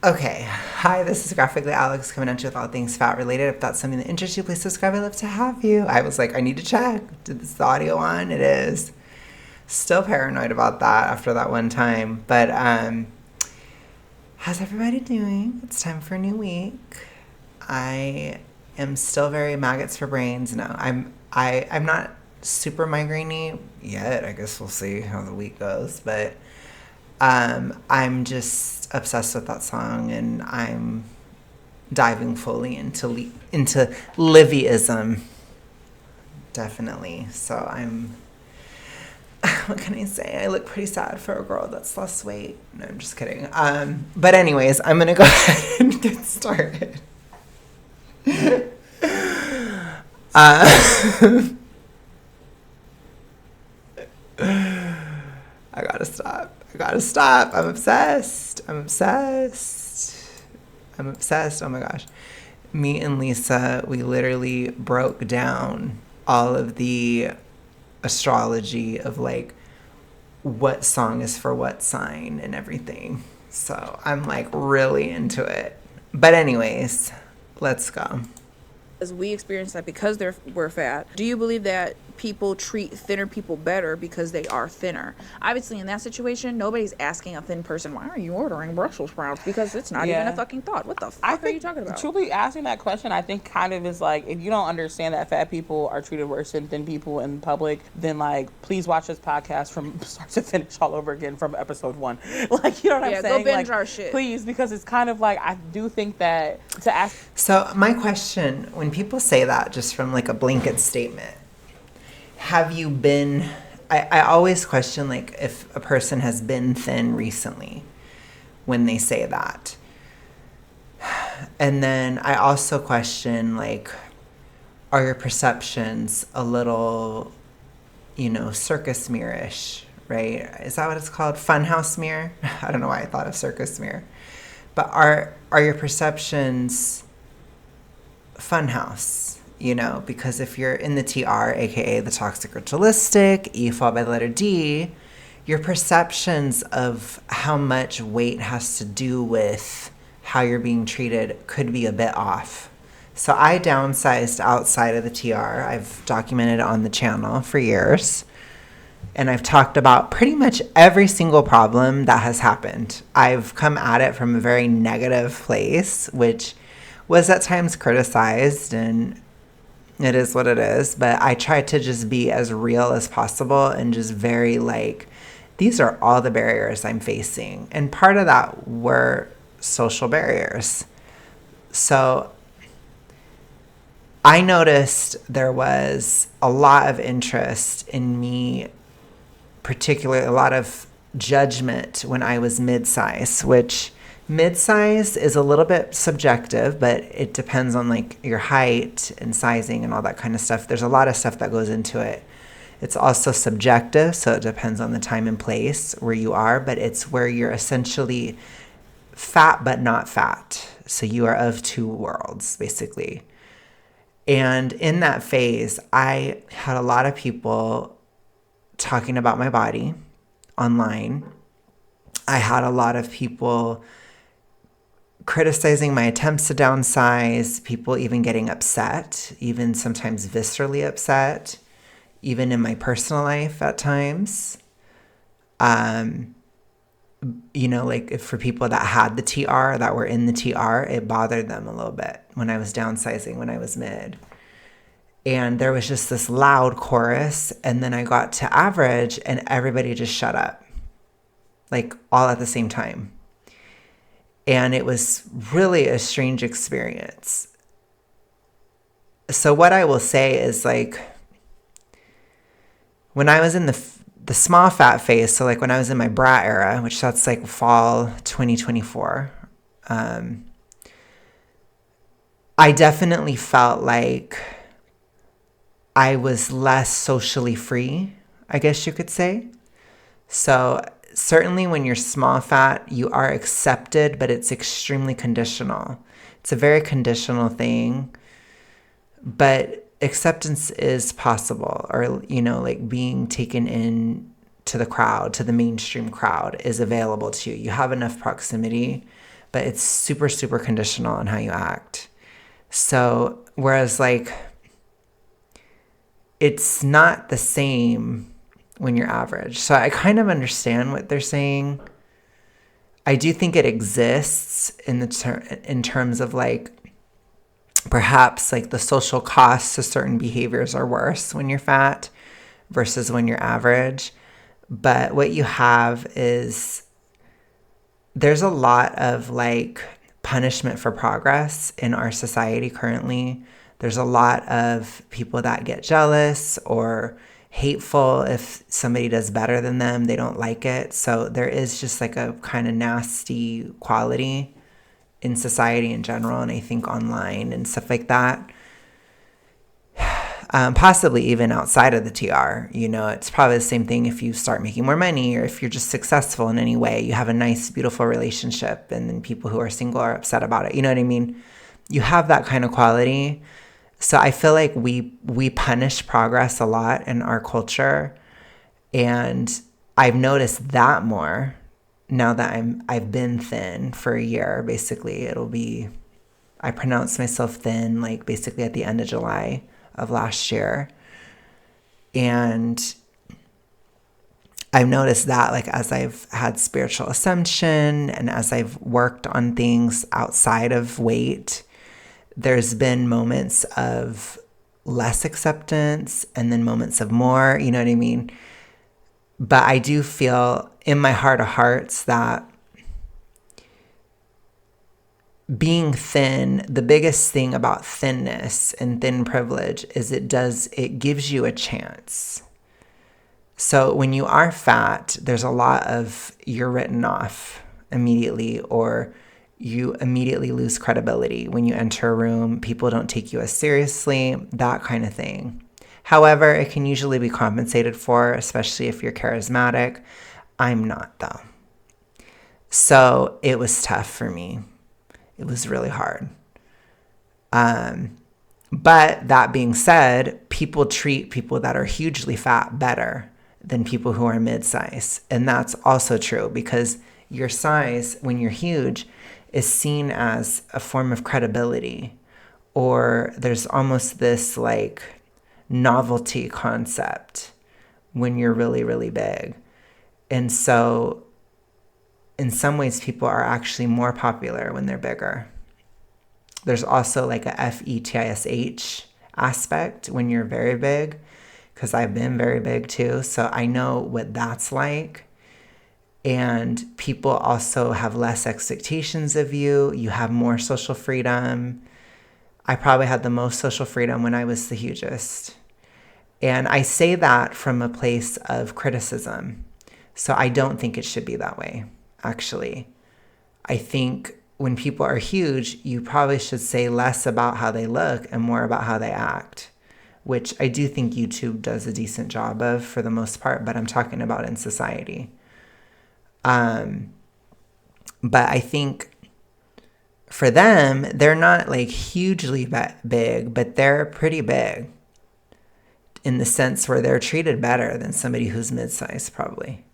Okay. Hi, this is Graphically Alex coming at you with all things fat related. If that's something that interests you, please subscribe. I'd love to have you. I was like, I need to check. Did this audio on? It is. Still paranoid about that after that one time. But how's everybody doing? It's time for a new week. I am still very maggots for brains. No, I'm not super migrainey yet. I guess we'll see how the week goes. But I'm just obsessed with that song, and I'm diving fully into Livyism, definitely. So I'm. What can I say? I look pretty sad for a girl that's lost weight. No, I'm just kidding. But anyways, I'm gonna go ahead and get started. I gotta stop. I'm obsessed. Oh my gosh. Me and Lisa, we literally broke down all of the astrology of like what song is for what sign and everything. So I'm like really into it. But anyways, let's go. As we experience that because we're fat, do you believe that people treat thinner people better because they are thinner? Obviously, in that situation, nobody's asking a thin person, why are you ordering Brussels sprouts? Because it's not even a fucking thought. What the fuck are you talking about? Truly asking that question, I think kind of is like, if you don't understand that fat people are treated worse than thin people in public, then like, please watch this podcast from start to finish all over again from episode 1. Like, you know what I'm saying? Go binge like, our shit. Please, because it's kind of like, I do think that to ask. So my question, when people say that just from like a blanket statement, have you been, I always question like if a person has been thin recently when they say that. And then I also question like, are your perceptions a little, circus mirror-ish, right? Is that what it's called? Funhouse mirror? I don't know why I thought of circus mirror. But are your perceptions funhouse? Because if you're in the TR, aka the toxic ritualistic, E followed by the letter D, your perceptions of how much weight has to do with how you're being treated could be a bit off. So I downsized outside of the TR. I've documented it on the channel for years. And I've talked about pretty much every single problem that has happened. I've come at it from a very negative place, which was at times criticized, and it is what it is. But I tried to just be as real as possible and just very like, these are all the barriers I'm facing. And part of that were social barriers. So I noticed there was a lot of interest in me, particularly a lot of judgment when I was mid-size, which mid-size is a little bit subjective, but it depends on like your height and sizing and all that kind of stuff. There's a lot of stuff that goes into it. It's also subjective, so it depends on the time and place where you are, but it's where you're essentially fat but not fat. So you are of two worlds, basically. And in that phase, I had a lot of people talking about my body online. I had a lot of people criticizing my attempts to downsize, people even getting upset, even sometimes viscerally upset, even in my personal life at times. Like for people that had the TR, that were in the TR, it bothered them a little bit when I was downsizing, when I was mid. And there was just this loud chorus, and then I got to average, and everybody just shut up, like all at the same time. And it was really a strange experience. So what I will say is like, when I was in the small fat phase, so like when I was in my bra era, which that's like fall 2024, I definitely felt like I was less socially free, I guess you could say. So certainly when you're small fat, you are accepted, but it's extremely conditional. It's a very conditional thing, but acceptance is possible, or, like being taken in to the crowd, to the mainstream crowd is available to you. You have enough proximity, but it's super, super conditional on how you act. So, whereas like, it's not the same when you're average. So I kind of understand what they're saying. I do think it exists in terms of like, perhaps like the social costs to certain behaviors are worse when you're fat versus when you're average. But what you have is there's a lot of like punishment for progress in our society currently. There's a lot of people that get jealous or hateful if somebody does better than them. They don't like it. So there is just like a kind of nasty quality in society in general, and I think online and stuff like that. Possibly even outside of the TR. You know, it's probably the same thing if you start making more money or if you're just successful in any way. You have a nice, beautiful relationship, and then people who are single are upset about it. You know what I mean? You have that kind of quality. So I feel like we punish progress a lot in our culture, and I've noticed that more now that I've been thin for a year. Basically, I pronounced myself thin like basically at the end of July of last year. And I've noticed that like as I've had spiritual ascension and as I've worked on things outside of weight, there's been moments of less acceptance and then moments of more, you know what I mean? But I do feel in my heart of hearts that being thin, the biggest thing about thinness and thin privilege is it gives you a chance. So when you are fat, there's a lot of you're written off immediately, or you immediately lose credibility. When you enter a room, people don't take you as seriously, that kind of thing. However, it can usually be compensated for, especially if you're charismatic. I'm not, though. So it was tough for me. It was really hard. But that being said, people treat people that are hugely fat better than people who are mid-size. And that's also true because your size, when you're huge, is seen as a form of credibility, or there's almost this like novelty concept when you're really, really big. And so in some ways, people are actually more popular when they're bigger. There's also like a fetish aspect when you're very big, because I've been very big too. So I know what that's like. And people also have less expectations of you. You have more social freedom. I probably had the most social freedom when I was the hugest. And I say that from a place of criticism. So I don't think it should be that way, actually. I think when people are huge, you probably should say less about how they look and more about how they act, which I do think YouTube does a decent job of for the most part, but I'm talking about in society. But I think for them, they're not like hugely big, but they're pretty big in the sense where they're treated better than somebody who's mid-sized probably.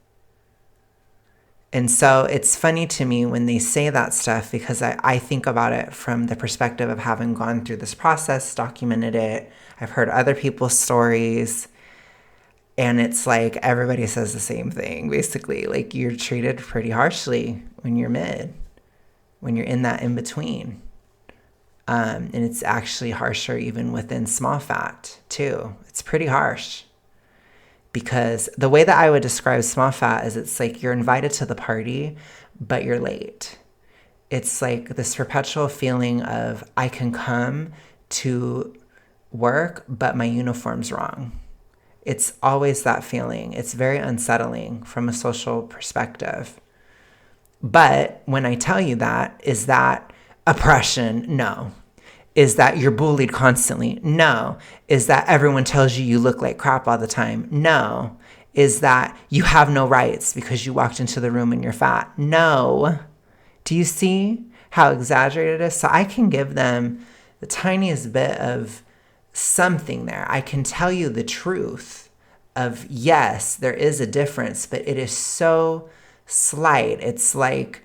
And so it's funny to me when they say that stuff, because I think about it from the perspective of having gone through this process, documented it. I've heard other people's stories. And it's like everybody says the same thing, basically. Like you're treated pretty harshly when you're mid, when you're in that in-between. And it's actually harsher even within small fat, too. It's pretty harsh. Because the way that I would describe small fat is it's like you're invited to the party, but you're late. It's like this perpetual feeling of I can come to work, but my uniform's wrong. It's always that feeling. It's very unsettling from a social perspective. But when I tell you that, is that oppression? No. Is that you're bullied constantly? No. Is that everyone tells you you look like crap all the time? No. Is that you have no rights because you walked into the room and you're fat? No. Do you see how exaggerated it is? So I can give them the tiniest bit of something there. I can tell you the truth of, yes, there is a difference, but it is so slight. It's like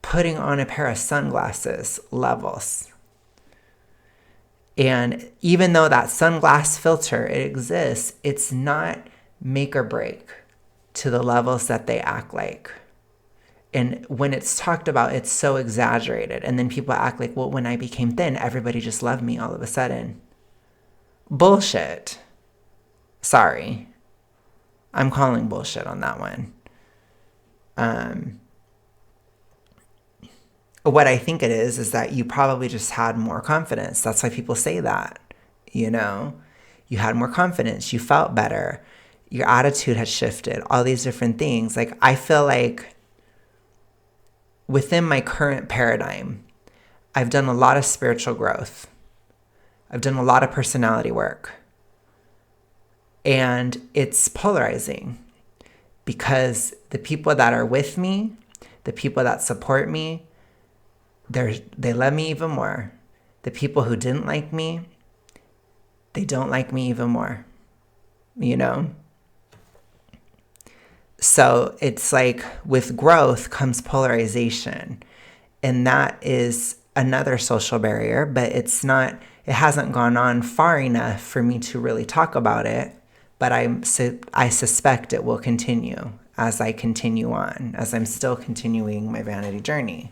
putting on a pair of sunglasses levels. And even though that sunglass filter, it exists, it's not make or break to the levels that they act like. And when it's talked about, it's so exaggerated. And then people act like, well, when I became thin, everybody just loved me all of a sudden. Bullshit. Sorry. I'm calling bullshit on that one. What I think it is that you probably just had more confidence. That's why people say that, you know? You had more confidence. You felt better. Your attitude had shifted. All these different things. Like, I feel like within my current paradigm, I've done a lot of spiritual growth. I've done a lot of personality work. And it's polarizing because the people that are with me, the people that support me, they love me even more. The people who didn't like me, they don't like me even more, you know? So it's like with growth comes polarization. And that is another social barrier, but it hasn't gone on far enough for me to really talk about it. But I suspect it will continue as I continue on, as I'm still continuing my vanity journey.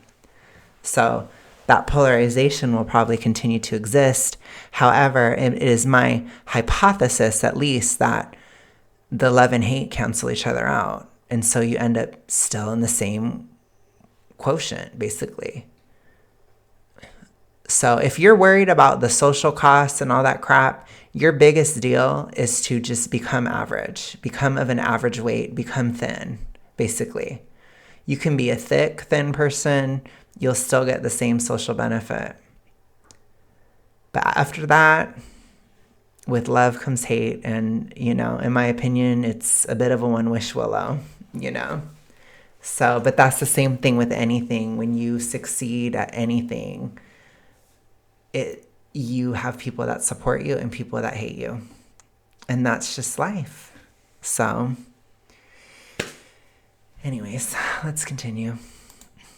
So that polarization will probably continue to exist. However, it is my hypothesis, at least, that the love and hate cancel each other out. And so you end up still in the same quotient, basically. So if you're worried about the social costs and all that crap, your biggest deal is to just become average, become of an average weight, become thin, basically. You can be a thick, thin person. You'll still get the same social benefit. But after that, with love comes hate. And, you know, in my opinion, it's a bit of a one-wish willow, you know. So, but that's the same thing with anything. When you succeed at anything, you have people that support you and people that hate you. And that's just life. So, anyways, let's continue.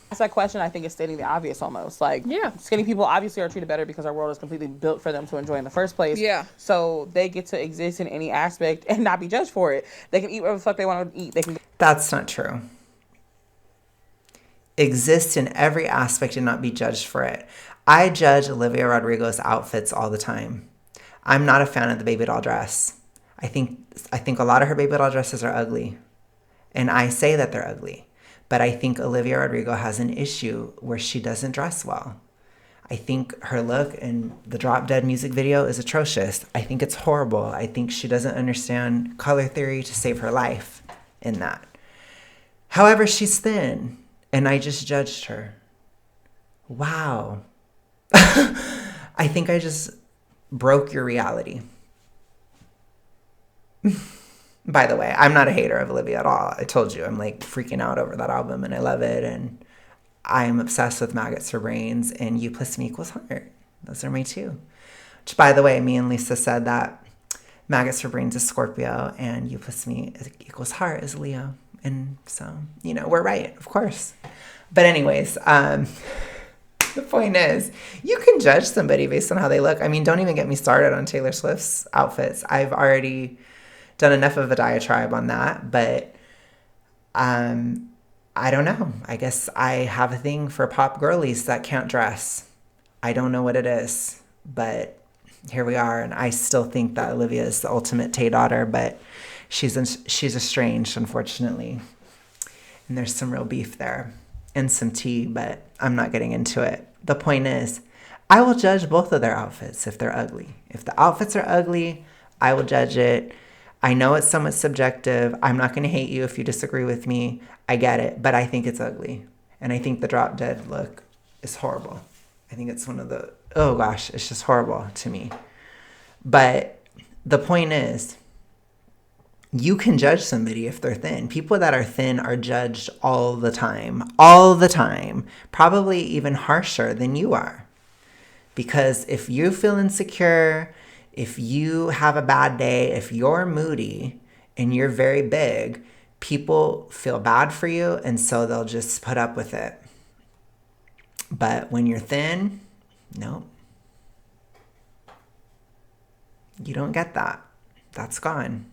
That's that question, I think, is stating the obvious almost. Like, yeah, skinny people obviously are treated better because our world is completely built for them to enjoy in the first place. Yeah. So they get to exist in any aspect and not be judged for it. They can eat whatever the fuck they want to eat. That's not true. Exist in every aspect and not be judged for it. I judge Olivia Rodrigo's outfits all the time. I'm not a fan of the baby doll dress. I think a lot of her baby doll dresses are ugly. And I say that they're ugly. But I think Olivia Rodrigo has an issue where she doesn't dress well. I think her look in the Drop Dead music video is atrocious. I think it's horrible. I think she doesn't understand color theory to save her life in that. However, she's thin, and I just judged her. Wow. I think I just broke your reality. By the way, I'm not a hater of Olivia at all. I told you, I'm like freaking out over that album and I love it. And I'm obsessed with Maggots for Brains and You Plus Me Equals Heart. Those are my two. Which, by the way, me and Lisa said that Maggots for Brains is Scorpio and You Plus Me Equals Heart is Leo. And so, you know, we're right, of course. But anyways, the point is, you can judge somebody based on how they look. I mean, don't even get me started on Taylor Swift's outfits. I've already done enough of a diatribe on that, but I don't know. I guess I have a thing for pop girlies that can't dress. I don't know what it is, but here we are, and I still think that Olivia is the ultimate Tay daughter, but she's estranged, unfortunately. And there's some real beef there and some tea, but I'm not getting into it. The point is, I will judge both of their outfits if they're ugly. If the outfits are ugly, I will judge it. I know it's somewhat subjective. I'm not going to hate you if you disagree with me. I get it, but I think it's ugly. And I think the Drop Dead look is horrible. I think it's one of the, oh gosh, it's just horrible to me. But the point is, you can judge somebody if they're thin. People that are thin are judged all the time, probably even harsher than you are. Because if you feel insecure, if you have a bad day, if you're moody and you're very big, people feel bad for you, and so they'll just put up with it. But when you're thin, nope. You don't get that. That's gone.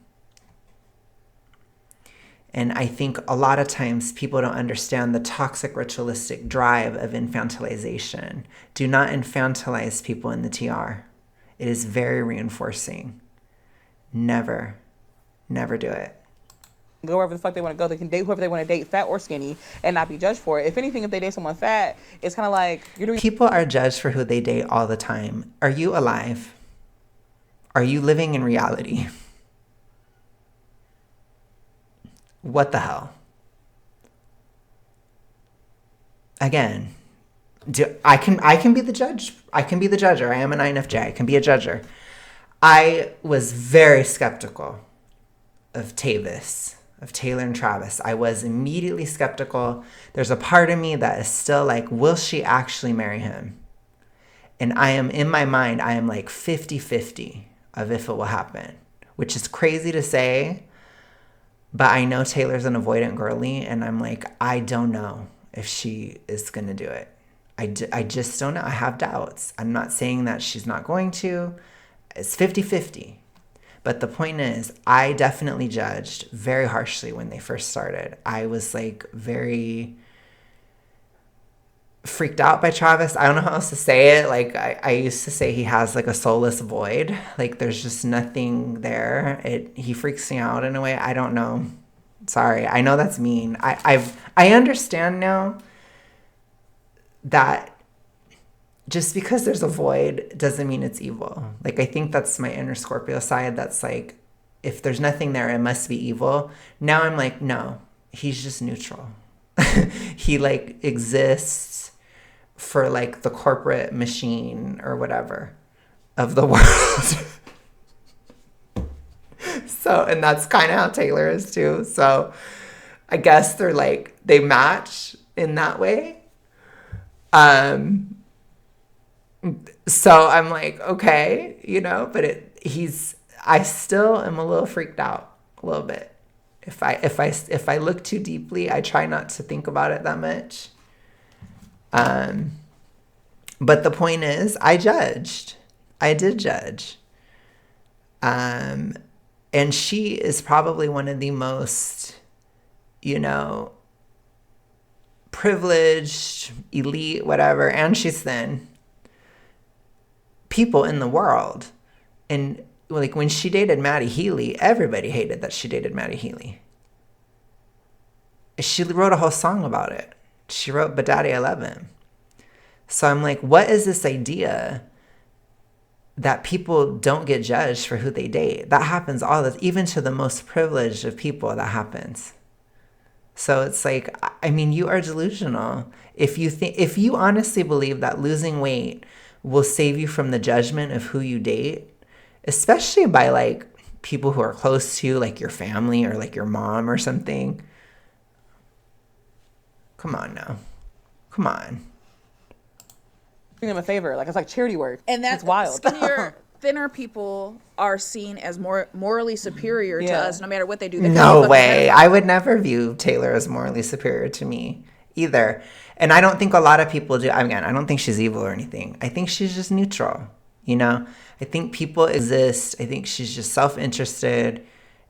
And I think a lot of times people don't understand the toxic ritualistic drive of infantilization. Do not infantilize people in the TR. It is very reinforcing. Never, never do it. Go wherever the fuck they want to go. They can date whoever they want to date, fat or skinny, and not be judged for it. If anything, if they date someone fat, it's kind of like you're doing. People are judged for who they date all the time. Are you alive? Are you living in reality? What the hell? Again, I can be the judge. I can be the judger. I am an INFJ. I can be a judger. I was very skeptical of Tavis, of Taylor and Travis. I was immediately skeptical. There's a part of me that is still like, will she actually marry him? And I am, in my mind, I am like 50-50 of if it will happen, which is crazy to say. But I know Taylor's an avoidant girly, and I'm like, I don't know if she is going to do it. I just don't know. I have doubts. I'm not saying that she's not going to. It's 50-50. But the point is, I definitely judged very harshly when they first started. I was like very freaked out by Travis. I don't know how else to say it. Like I used to say he has like a soulless void. Like there's just nothing there. He freaks me out in a way. I don't know. Sorry. I know that's mean. I understand now that just because there's a void doesn't mean it's evil. Like I think that's my inner Scorpio side. That's like, if there's nothing there, it must be evil. Now I'm like, no, he's just neutral. He like exists for like the corporate machine or whatever of the world. So, and that's kind of how Taylor is too. So I guess they're like, they match in that way. So I'm like, okay, but I still am a little freaked out a little bit. If I look too deeply, I try not to think about it that much. But the point is, I judged. I did judge. And she is probably one of the most, privileged, elite, whatever, and she's thin, people in the world. And like when she dated Maddie Healy, everybody hated that she dated Maddie Healy. She wrote a whole song about it. She wrote But Daddy, I Love Him. So I'm like, what is this idea that people don't get judged for who they date? That happens even to the most privileged of people, that happens. So it's like, I mean, you are delusional. If you honestly believe that losing weight will save you from the judgment of who you date, especially by like people who are close to you, like your family or like your mom or something. Come on now. Come on. Doing them a favor. Like, it's like charity work. And that's wild. Skinnier, thinner people are seen as more morally superior to us no matter what they do. No way. I would never view Taylor as morally superior to me either. And I don't think a lot of people do. Again, I don't think she's evil or anything. I think she's just neutral, I think people exist. I think she's just self-interested.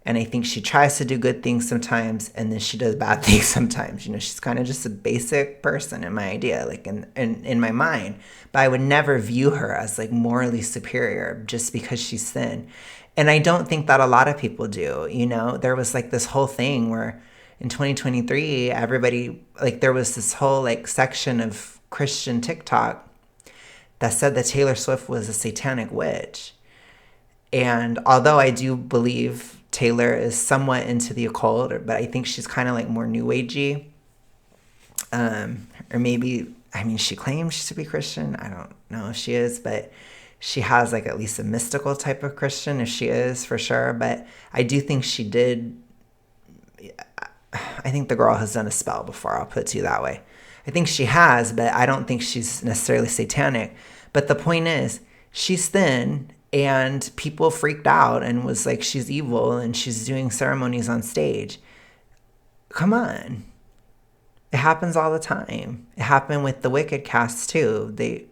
And I think she tries to do good things sometimes, and then she does bad things sometimes. She's kind of just a basic person in my idea, like in my mind. But I would never view her as like morally superior just because she's thin. And I don't think that a lot of people do. There was like this whole thing where in 2023, everybody, like there was this whole like section of Christian TikTok that said that Taylor Swift was a satanic witch. And although I do believe Taylor is somewhat into the occult, but I think she's kind of like more new agey. Or maybe, she claims to be Christian. I don't know if she is, but she has like at least a mystical type of Christian, if she is, for sure. But I do think she did. I think the girl has done a spell before, I'll put it to you that way. I think she has, but I don't think she's necessarily satanic. But the point is, she's thin, and people freaked out and was like, she's evil and she's doing ceremonies on stage. Come on. It happens all the time. It happened with the Wicked cast too. They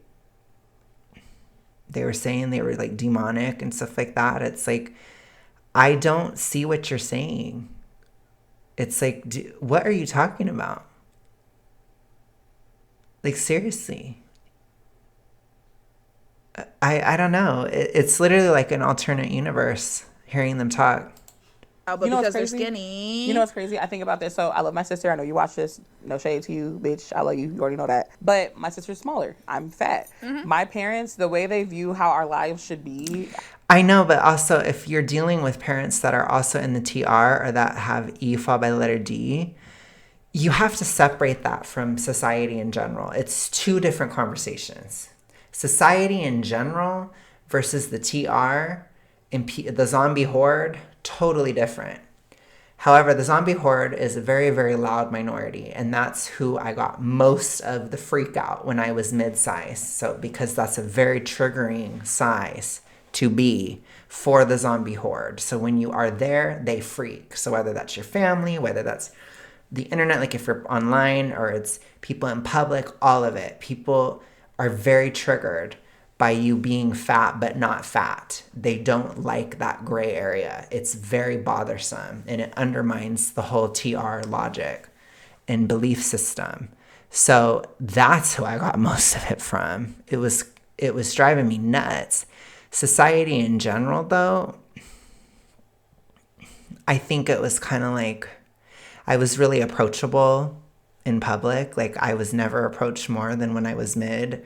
were saying they were like demonic and stuff like that. It's like, I don't see what you're saying. It's like, what are you talking about? Like, seriously. I don't know. It's literally like an alternate universe hearing them talk. Oh, but You know what's because they're crazy? skinny. You know what's crazy? I think about this. So I love my sister. I know you watch this. No shade to you, bitch. I love you. You already know that. But my sister's smaller. I'm fat. My parents, the way they view how our lives should be. I know, but also if you're dealing with parents that are also in the TR or that have E fall by the letter D, you have to separate that from society in general. It's two different conversations. Society in general versus the TR and the zombie horde, totally different. However, the zombie horde is a very, very loud minority, and that's who I got most of the freak out when I was mid-size. So, because that's a very triggering size to be for the zombie horde. So when you are there, they freak. So whether that's your family, whether that's the internet, like if you're online or it's people in public, all of it. People are very triggered by you being fat but not fat. They don't like that gray area. It's very bothersome and it undermines the whole TR logic and belief system. So that's who I got most of it from. It was driving me nuts. Society in general, though, I think it was kind of like I was really approachable in public. Like, I was never approached more than when I was mid.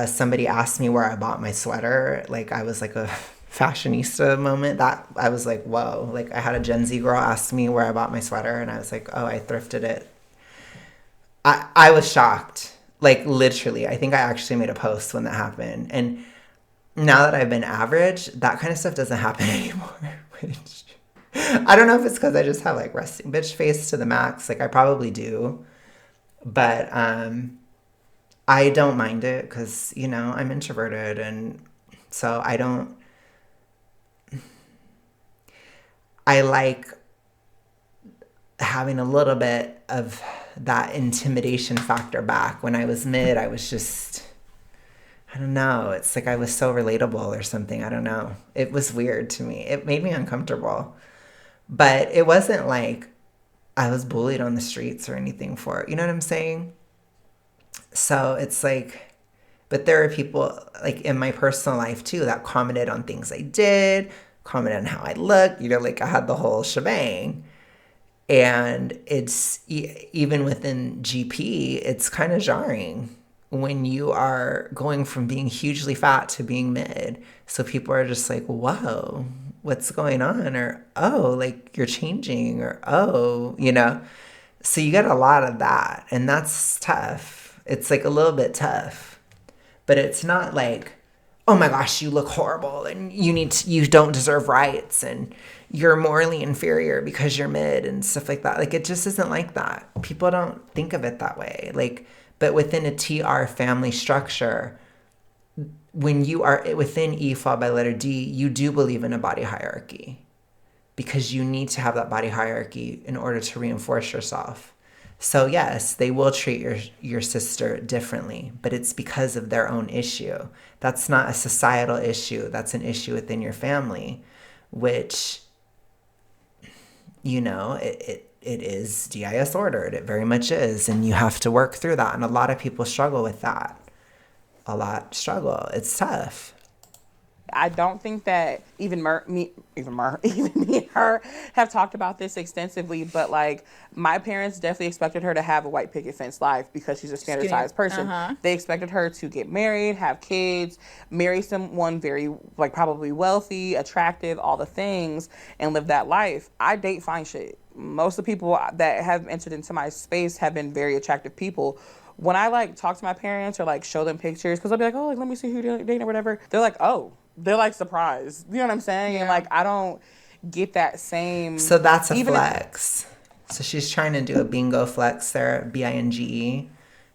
Somebody asked me where I bought my sweater. Like, I was like a fashionista moment. That I was like, whoa. Like, I had a Gen Z girl ask me where I bought my sweater, and I was like, oh, I thrifted it. I was shocked. Like, literally. I think I actually made a post when that happened. And now that I've been average, that kind of stuff doesn't happen anymore. Which I don't know if it's because I just have like resting bitch face to the max. Like, I probably do. But I don't mind it because, you know, I'm introverted. And so I like having a little bit of that intimidation factor back. When I was mid, I was just, I don't know. It's like I was so relatable or something. I don't know. It was weird to me. It made me uncomfortable. But it wasn't like I was bullied on the streets or anything for it. You know what I'm saying? So it's like, but there are people like in my personal life too that commented on things I did, commented on how I looked. You know, like I had the whole shebang. And it's even within GP, it's kind of jarring when you are going from being hugely fat to being mid. So people are just like, whoa, what's going on? Or, oh, like you're changing, or, oh, you know. So you get a lot of that. And that's tough. It's like a little bit tough. But it's not like, oh my gosh, you look horrible and you don't deserve rights and you're morally inferior because you're mid and stuff like that. Like, it just isn't like that. People don't think of it that way. Like, but within a TR family structure, when you are within E followed by letter D, you do believe in a body hierarchy because you need to have that body hierarchy in order to reinforce yourself. So yes, they will treat your sister differently, but it's because of their own issue. That's not a societal issue. That's an issue within your family, which, you know, it is DIS ordered. It very much is. And you have to work through that. And a lot of people struggle with that. Struggle. It's tough. I don't think that even me and her have talked about this extensively, but like my parents definitely expected her to have a white picket fence life because she's a standard sized person. They expected her to get married, have kids, marry someone very like probably wealthy, attractive, all the things, and live that life. I date fine shit. Most of the people that have entered into my space have been very attractive people. When I like talk to my parents or like show them pictures, because I'll be like, oh, like, let me see who you're dating or whatever. They're like, oh, they're like surprised. You know what I'm saying? Yeah. And like, I don't get that same. So that's a flex. So she's trying to do a bingo flex there, BINGE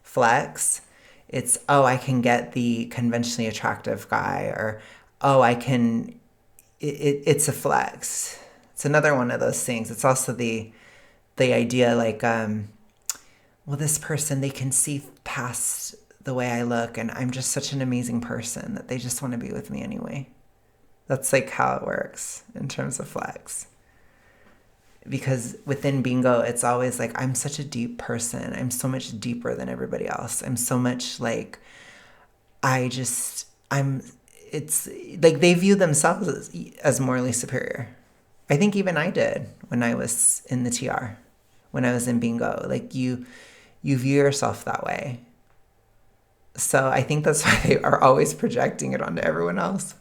flex. It's, oh, I can get the conventionally attractive guy, or, oh, I can, it's a flex. It's another one of those things. It's also the idea like, well, this person, they can see past the way I look, and I'm just such an amazing person that they just want to be with me anyway. That's like how it works in terms of flex. Because within bingo, it's always like, I'm such a deep person. I'm so much deeper than everybody else. I'm so much like, it's like they view themselves as morally superior. I think even I did when I was in the TR, when I was in bingo. Like you view yourself that way. So I think that's why they are always projecting it onto everyone else.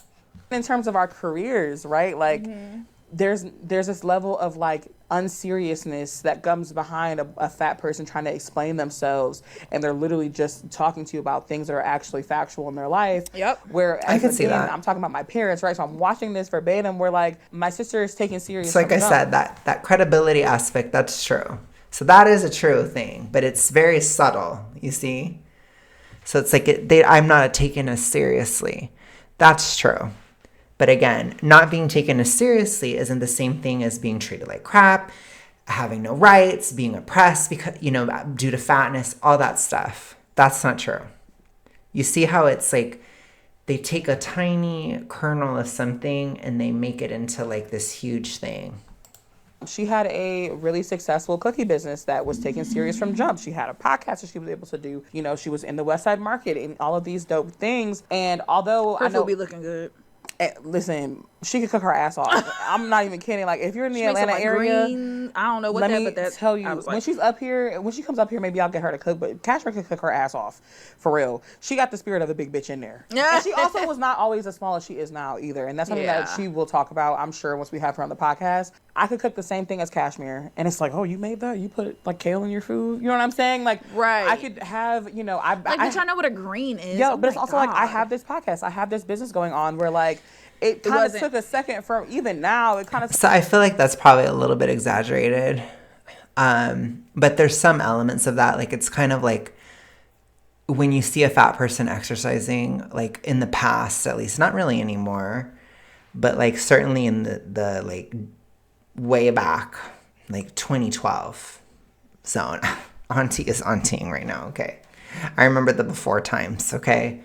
In terms of our careers, right? Like there's this level of like unseriousness that comes behind a fat person trying to explain themselves, and they're literally just talking to you about things that are actually factual in their life. Yep. Whereas, I can see again, that. I'm talking about my parents, right? So I'm watching this verbatim where like my sister is taking serious. So like I said, that credibility aspect, that's true. So that is a true thing, but it's very subtle, you see? So it's like I'm not taken as seriously. That's true. But again, not being taken as seriously isn't the same thing as being treated like crap, having no rights, being oppressed because, due to fatness, all that stuff. That's not true. You see how it's like they take a tiny kernel of something and they make it into like this huge thing. She had a really successful cookie business that was taken serious from jump. She had a podcast that she was able to do. She was in the West Side Market and all of these dope things. And although Her I know, food be looking good. listen, she could cook her ass off. I'm not even kidding. Like if you're in the She makes some, Atlanta like, area, green, I don't know what let that, me but that tell you, I was when like, she's up here, when she comes up here, maybe I'll get her to cook. But Cashmere could cook her ass off, for real. She got the spirit of the big bitch in there. And she also was not always as small as she is now either. And that's something that Yeah. she will talk about, I'm sure, once we have her on the podcast. I could cook the same thing as Cashmere, and it's like, oh, you made that? You put like kale in your food? You know what I'm saying? Like, Right. I could have, like, bitch, I know what a green is. yeah, Oh but it's my also like I God. have this podcast, I have this business going on where like it kind of wasn't- took a second from even now. It kind of So I feel like that's probably a little bit exaggerated. But there's some elements of that. Like it's kind of like when you see a fat person exercising, like in the past, at least, not really anymore, but like certainly in the like way back, like 2012 zone. Auntie is auntying right now, okay? I remember the before times, okay?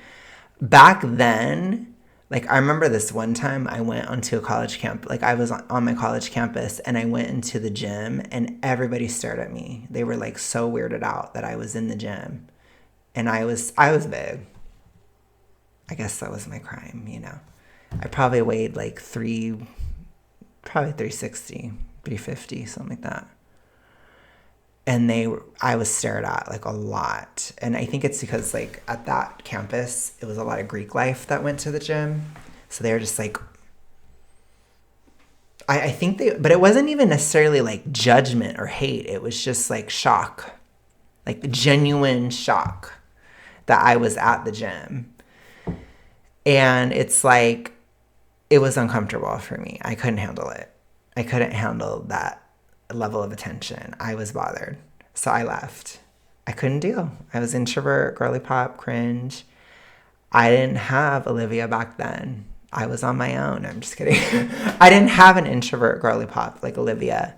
Back then, like I remember this one time I went onto a college camp, like I was on my college campus and I went into the gym and everybody stared at me. They were like so weirded out that I was in the gym. And I was big. I guess that was my crime, I probably weighed like 360, 350, something like that. And I was stared at like a lot. And I think it's because like at that campus, it was a lot of Greek life that went to the gym. So they were just like, I think but it wasn't even necessarily like judgment or hate. It was just like shock, like genuine shock that I was at the gym. And it's like, it was uncomfortable for me. I couldn't handle it. I couldn't handle that level of attention. I was bothered. So I left. I couldn't deal. I was introvert, girly pop, cringe. I didn't have Olivia back then. I was on my own. I'm just kidding. I didn't have an introvert girly pop like Olivia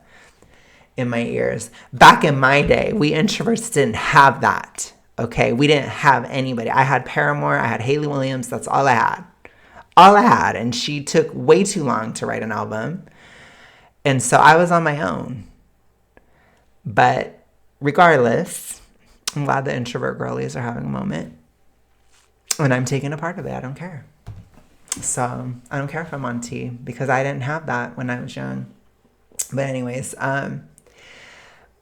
in my ears. Back in my day, we introverts didn't have that. Okay, we didn't have anybody. I had Paramore, I had Haley Williams, that's all I had. All I had, and she took way too long to write an album. And so I was on my own. But regardless, I'm glad the introvert girlies are having a moment. And I'm taking a part of it, I don't care. So I don't care if I'm on T, because I didn't have that when I was young. But anyways,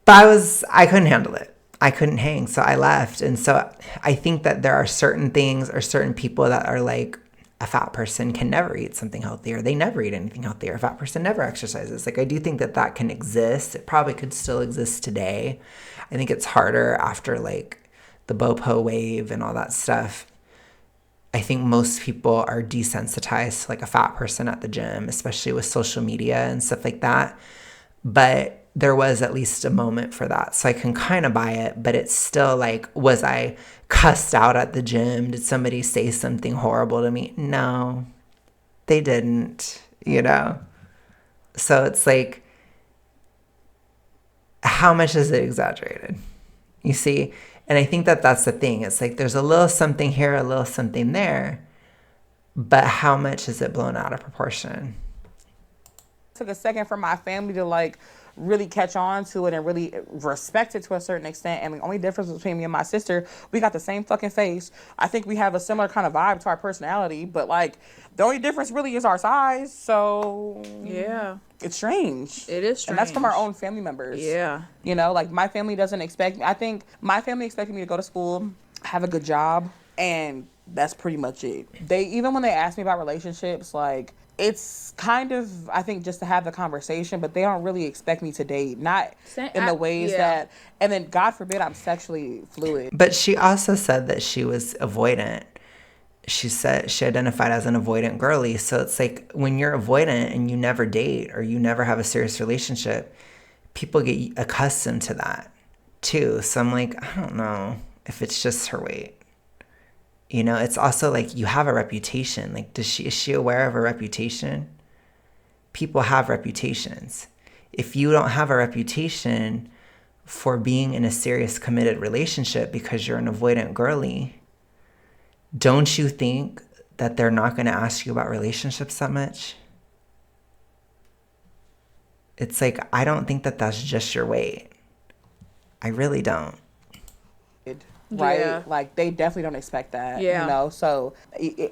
but I couldn't handle it. I couldn't hang, so I left. And so I think that there are certain things or certain people that are like, a fat person can never eat something healthy, or they never eat anything healthy, or a fat person never exercises. Like I do think that can exist. It probably could still exist today. I think it's harder after like the BOPO wave and all that stuff. I think most people are desensitized to like a fat person at the gym, especially with social media and stuff like that. But there was at least a moment for that. So I can kind of buy it, but it's still like, was I cussed out at the gym? Did somebody say something horrible to me? No, they didn't, So it's like, how much is it exaggerated? You see? And I think that that's the thing. It's like there's a little something here, a little something there, but how much is it blown out of proportion? Took a second for my family to like really catch on to it and really respect it to a certain extent. And the only difference between me and my sister, we got the same fucking face. I think we have a similar kind of vibe to our personality, but like the only difference really is our size. So Yeah. it's strange. It is strange. And that's from our own family members. Yeah. You know, like my family doesn't expect me. I think my family expected me to go to school, have a good job, and that's pretty much it. Even when they ask me about relationships, like it's kind of, I think, just to have the conversation, but they don't really expect me to date. Not in the ways that, and then God forbid I'm sexually fluid. But she also said that she was avoidant. She said she identified as an avoidant girly. So it's like when you're avoidant and you never date or you never have a serious relationship, people get accustomed to that too. So I'm like, I don't know if it's just her weight. You know, it's also like you have a reputation. Like, is she aware of her reputation? People have reputations. If you don't have a reputation for being in a serious committed relationship because you're an avoidant girly, don't you think that they're not going to ask you about relationships that much? It's like, I don't think that that's just your weight. I really don't. Right? Yeah. Like, they definitely don't expect that, Yeah. you know? So,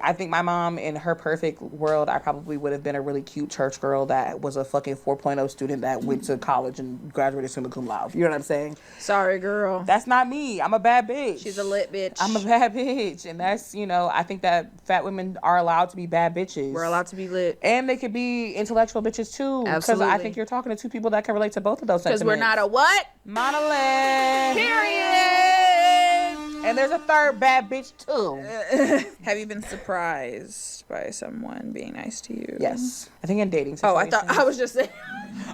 I think my mom, in her perfect world, I probably would have been a really cute church girl that was a fucking 4.0 student that went to college and graduated summa cum laude. You know what I'm saying? Sorry, girl. That's not me. I'm a bad bitch. She's a lit bitch. I'm a bad bitch. And that's, you know, I think that fat women are allowed to be bad bitches. We're allowed to be lit. And they could be intellectual bitches, too. Absolutely. Because I think you're talking to two people that can relate to both of those sentiments. Because we're not a what? Monolith. Period. And there's a third bad bitch, too. Have you been surprised by someone being nice to you? Yes. I think in dating Oh, situations. I was just saying.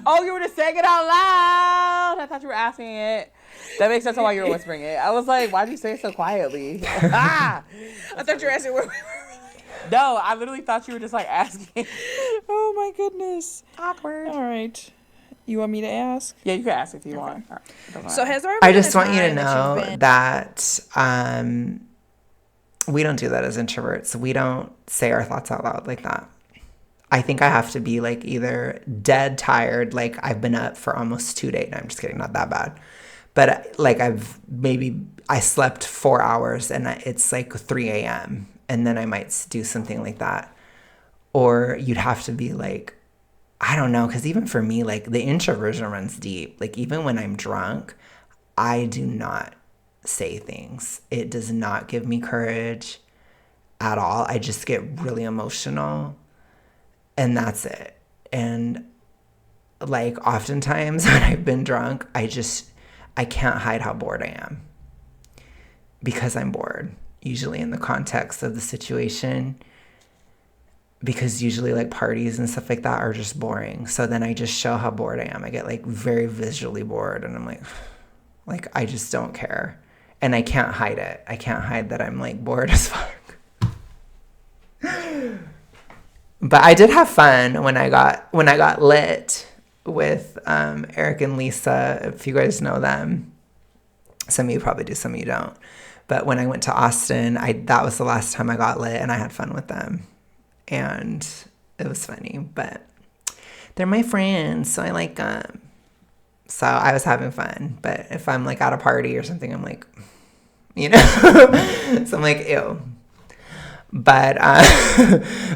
Oh, you were just saying it out loud. I thought you were asking it. That makes sense on why you were whispering it. I was like, why'd you say it so quietly? I thought you were asking where we were. No, I literally thought you were just like asking. Oh my goodness. Awkward. All right. You want me to ask? Yeah, you can ask if you want. All right. So has there ever I been just a want you to time know you've been- that we don't do that as introverts. We don't say our thoughts out loud like that. I think I have to be like either dead tired, like I've been up for almost 2 days. No, I'm just kidding, not that bad. But like I slept 4 hours and it's like 3 a.m. and then I might do something like that. Or you'd have to be like, I don't know, because even for me, like the introversion runs deep. Like even when I'm drunk, I do not say things. It does not give me courage at all. I just get really emotional and that's it. And like oftentimes when I've been drunk, I can't hide how bored I am because I'm bored, usually in the context of the situation. Because usually like parties and stuff like that are just boring. So then I just show how bored I am. I get like very visually bored and I'm like I just don't care. And I can't hide it. I can't hide that I'm like bored as fuck. But I did have fun when I got lit with Eric and Lisa, if you guys know them. Some of you probably do, some of you don't. But when I went to Austin, that was the last time I got lit and I had fun with them. And it was funny, but they're my friends, so I like them. So I was having fun. But if I'm like at a party or something, I'm like, you know, so I'm like, ew. But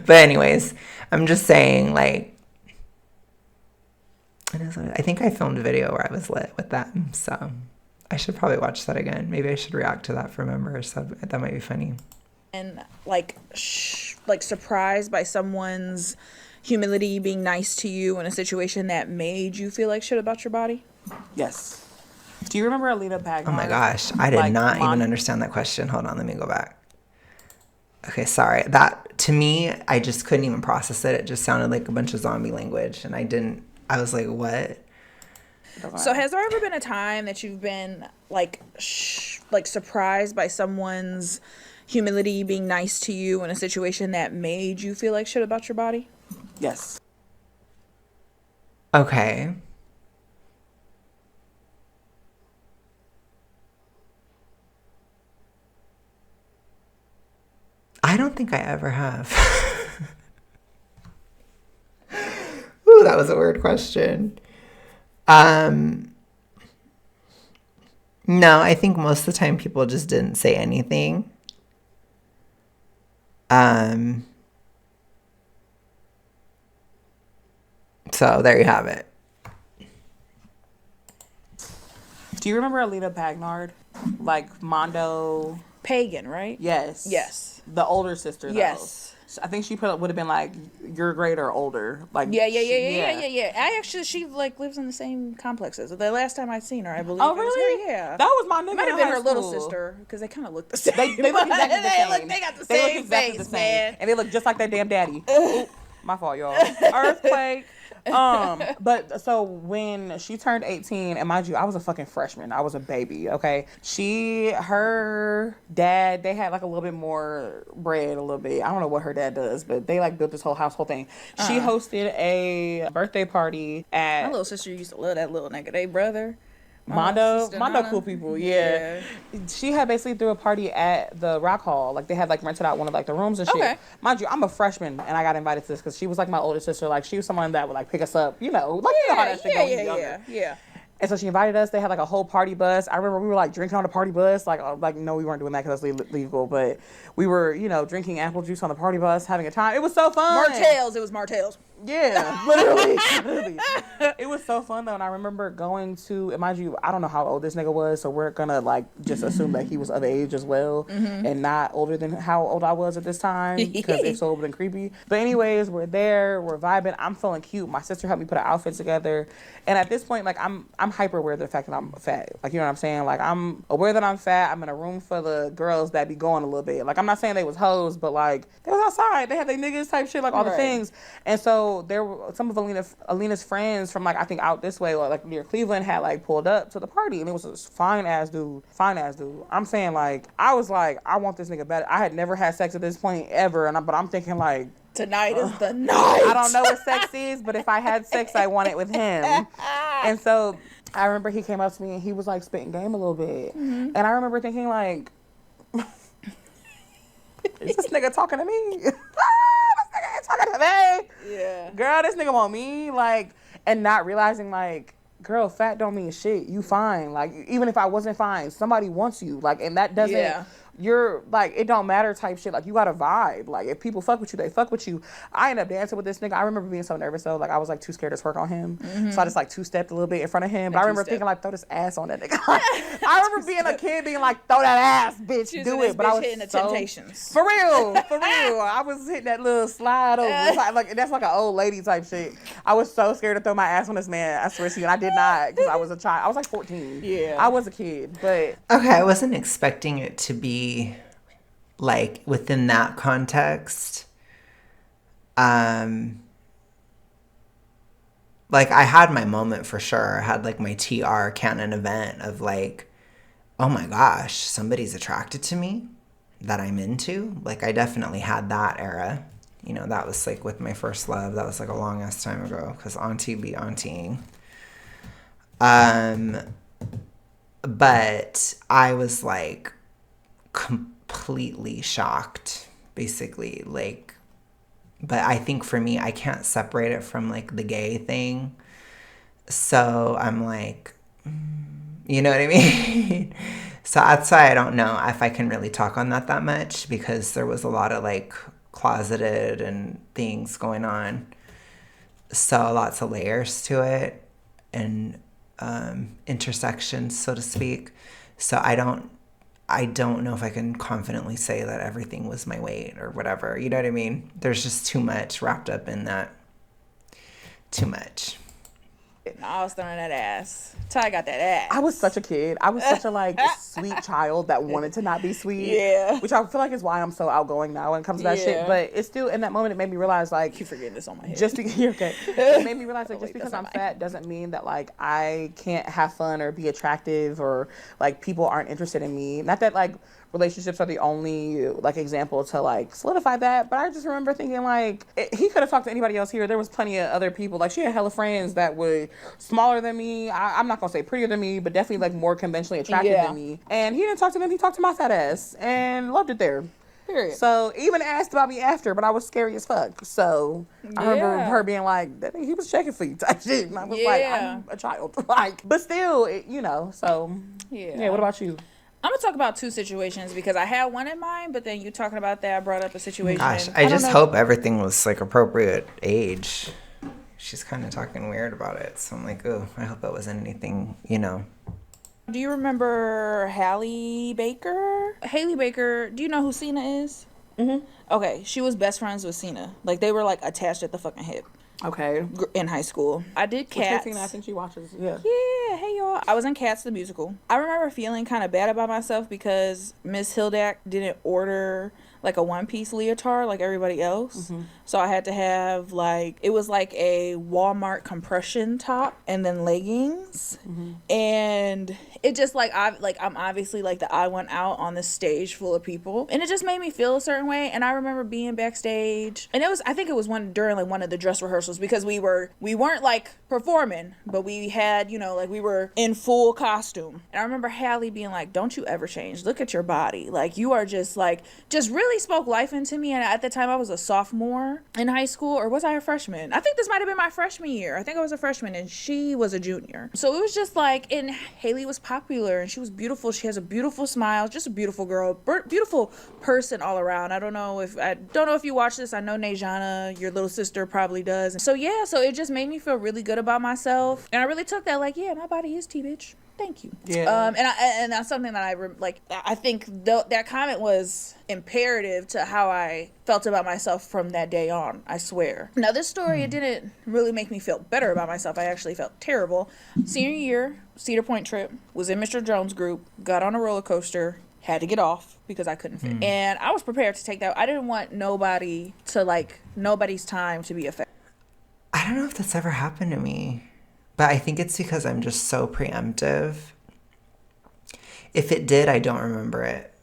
but anyways, I'm just saying, like, I think I filmed a video where I was lit with them, so I should probably watch that again. Maybe I should react to that for members. So that might be funny. And like surprised by someone's humility being nice to you in a situation that made you feel like shit about your body? Yes. Do you remember Alina Pagnar? Oh my gosh, I did not even understand that question. Hold on, let me go back. Okay, sorry. That, to me, I just couldn't even process it. It just sounded like a bunch of zombie language, and I was like, what? So has there ever been a time that you've been like surprised by someone's humility being nice to you in a situation that made you feel like shit about your body? Yes. Okay. I don't think I ever have. Ooh, that was a weird question. No, I think most of the time people just didn't say anything. So there you have it. Do you remember Alita Bagnard? Like Mondo? Pagan, right? Yes. Yes. The older sister, though. Yes. I think she would have been like your grade or older. Like Yeah. I actually, she like lives in the same complexes. The last time I seen her, I believe. Oh, it was really? her, yeah. That was my nigga. It might have in been high her little school. sister because they kind of look the same. They look exactly the same. They got the They look same exactly face, the same. man. And they look just like their damn daddy. Ooh, my fault, y'all. Earthquake. But so when she turned 18, and mind you, I was a fucking freshman. I was a baby, okay? Her dad, they had like a little bit more bread, a little bit. I don't know what her dad does, but they like built this whole household thing. She hosted a birthday party at... My little sister used to love that little nigga. They brother. Mondo cool people, yeah. She had basically threw a party at the Rock Hall. Like, they had, like, rented out one of, like, the rooms and shit. Okay. Mind you, I'm a freshman, and I got invited to this because she was, like, my older sister. Like, she was someone that would, like, pick us up, you know. Like, you know how that shit goes when you're younger. Yeah. And so she invited us. They had, like, a whole party bus. I remember we were, like, drinking on the party bus. Like, no, we weren't doing that because that's legal. But we were, you know, drinking apple juice on the party bus, having a time. It was so fun. Martell's. It was Martell's. Yeah, literally. It was so fun, though. And I remember going to, and mind you, I don't know how old this nigga was, so we're going to, like, just assume that he was of age as well and not older than how old I was at this time, because if so, it would have been creepy. But anyways, we're there, we're vibing. I'm feeling cute. My sister helped me put an outfit together. And at this point, like, I'm hyper aware of the fact that I'm fat. Like, you know what I'm saying? Like, I'm aware that I'm fat. I'm in a room full of girls that be going a little bit. Like, I'm not saying they was hoes, but, like, they was outside. They had their niggas type shit, like, all the things. And so there were some of Alina's friends from, like, I think out this way, or like near Cleveland, had like pulled up to the party, and it was this fine ass dude. I'm saying, like, I was like, I want this nigga better. I had never had sex at this point ever, but I'm thinking, like, tonight is the night. I don't know what sex is, but if I had sex, I want it with him. And so I remember he came up to me and he was like spitting game a little bit, and I remember thinking, like, is this nigga talking to me? This nigga ain't talking to me. Yeah. Girl, this nigga want me, like, and not realizing, like, girl, fat don't mean shit. You fine. Like, even if I wasn't fine, somebody wants you. Like, and that doesn't, you're, like, it don't matter type shit. Like, you got to vibe. Like, if people fuck with you, they fuck with you. I ended up dancing with this nigga. I remember being so nervous, though. Like, I was, like, too scared to twerk on him. So I just, like, two-stepped a little bit in front of him. But I remember thinking, like, throw this ass on that nigga. I remember being a kid being like, throw that ass, bitch, do it. But I was hitting the Temptations. For real. I was hitting that little slide over. Like, that's like an old lady type shit. I was so scared to throw my ass on this man. I swear to you. And I did not, because I was a child. I was, like, 14. Yeah. I was a kid, but... Okay, I wasn't expecting it to be... like within that context. Like I had my moment for sure. I had like my TR canon event of like, oh my gosh, somebody's attracted to me that I'm into. Like I definitely had that era. You know, that was like with my first love. That was like a long ass time ago because auntie be auntieing. But I was like completely shocked, basically, like, but I think for me, I can't separate it from like the gay thing. So I'm like, you know what I mean? So that's why I don't know if I can really talk on that much, because there was a lot of like closeted and things going on. So lots of layers to it and intersections, so to speak. So I don't know if I can confidently say that everything was my weight or whatever. You know what I mean? There's just too much wrapped up in that. Too much. I was throwing that ass. Ty got that ass. I was such a kid. I was such a like sweet child that wanted to not be sweet. Yeah. Which I feel like is why I'm so outgoing now when it comes to that shit. But it's still, in that moment, it made me realize, like, keep forgetting this on my head. You're okay. It made me realize that just because I'm fat doesn't mean that like I can't have fun or be attractive or like people aren't interested in me. Not that like relationships are the only like example to like solidify that, but I just remember thinking like he could have talked to anybody else here. There was plenty of other people. Like she had hella friends that were smaller than me. I'm not gonna say prettier than me, but definitely like more conventionally attractive than me. And he didn't talk to them. He talked to my fat ass and loved it there. Period. So even asked about me after, but I was scary as fuck. So I remember her being like, "That nigga, he was checking for you," type shit. And I was like, I'm a child. Like, but still, so yeah. What about you? I'm gonna talk about two situations because I had one in mind, but then you talking about that, I brought up a situation. Gosh, I just hope everything was like appropriate age. She's kind of talking weird about it, so I'm like, oh, I hope it wasn't anything, Do you remember Hallie Baker? Haley Baker, do you know who Cena is? Mm-hmm. Okay, she was best friends with Cena. Like, they were, like, attached at the fucking hip. Okay. In high school. I did Cats. I think she watches. Yeah. Yeah, hey, y'all. I was in Cats the musical. I remember feeling kind of bad about myself because Miss Hildak didn't order, like, a one-piece leotard like everybody else. Mm-hmm. So I had to have, like, it was like a Walmart compression top and then leggings. Mm-hmm. And it just, like, I'm obviously, like, the I went out on this stage full of people. And it just made me feel a certain way. And I remember being backstage. And I think it was during, like, one of the dress rehearsals because we weren't, like, performing, but we had, like, we were in full costume. And I remember Hallie being like, don't you ever change. Look at your body. Like, you are just, like, just really spoke life into me. And at the time I was a sophomore in high school, or was I a freshman? I think this might have been my freshman year. I think I was a freshman and she was a junior. So it was just like, and Haley was popular and she was beautiful. She has a beautiful smile, just a beautiful girl, beautiful person all around. I don't know if you watch this. I know Nejana, your little sister, probably does. And so yeah, so it just made me feel really good about myself. And I really took that like, yeah, my body is bitch. Thank you. Yeah. And that's something that I think that comment was imperative to how I felt about myself from that day on, I swear. Now, this story, it didn't really make me feel better about myself. I actually felt terrible. Senior year, Cedar Point trip, was in Mr. Jones' group, got on a roller coaster, had to get off because I couldn't fit. And I was prepared to take that. I didn't want nobody's time to be affected. I don't know if that's ever happened to me. But I think it's because I'm just so preemptive. If it did, I don't remember it.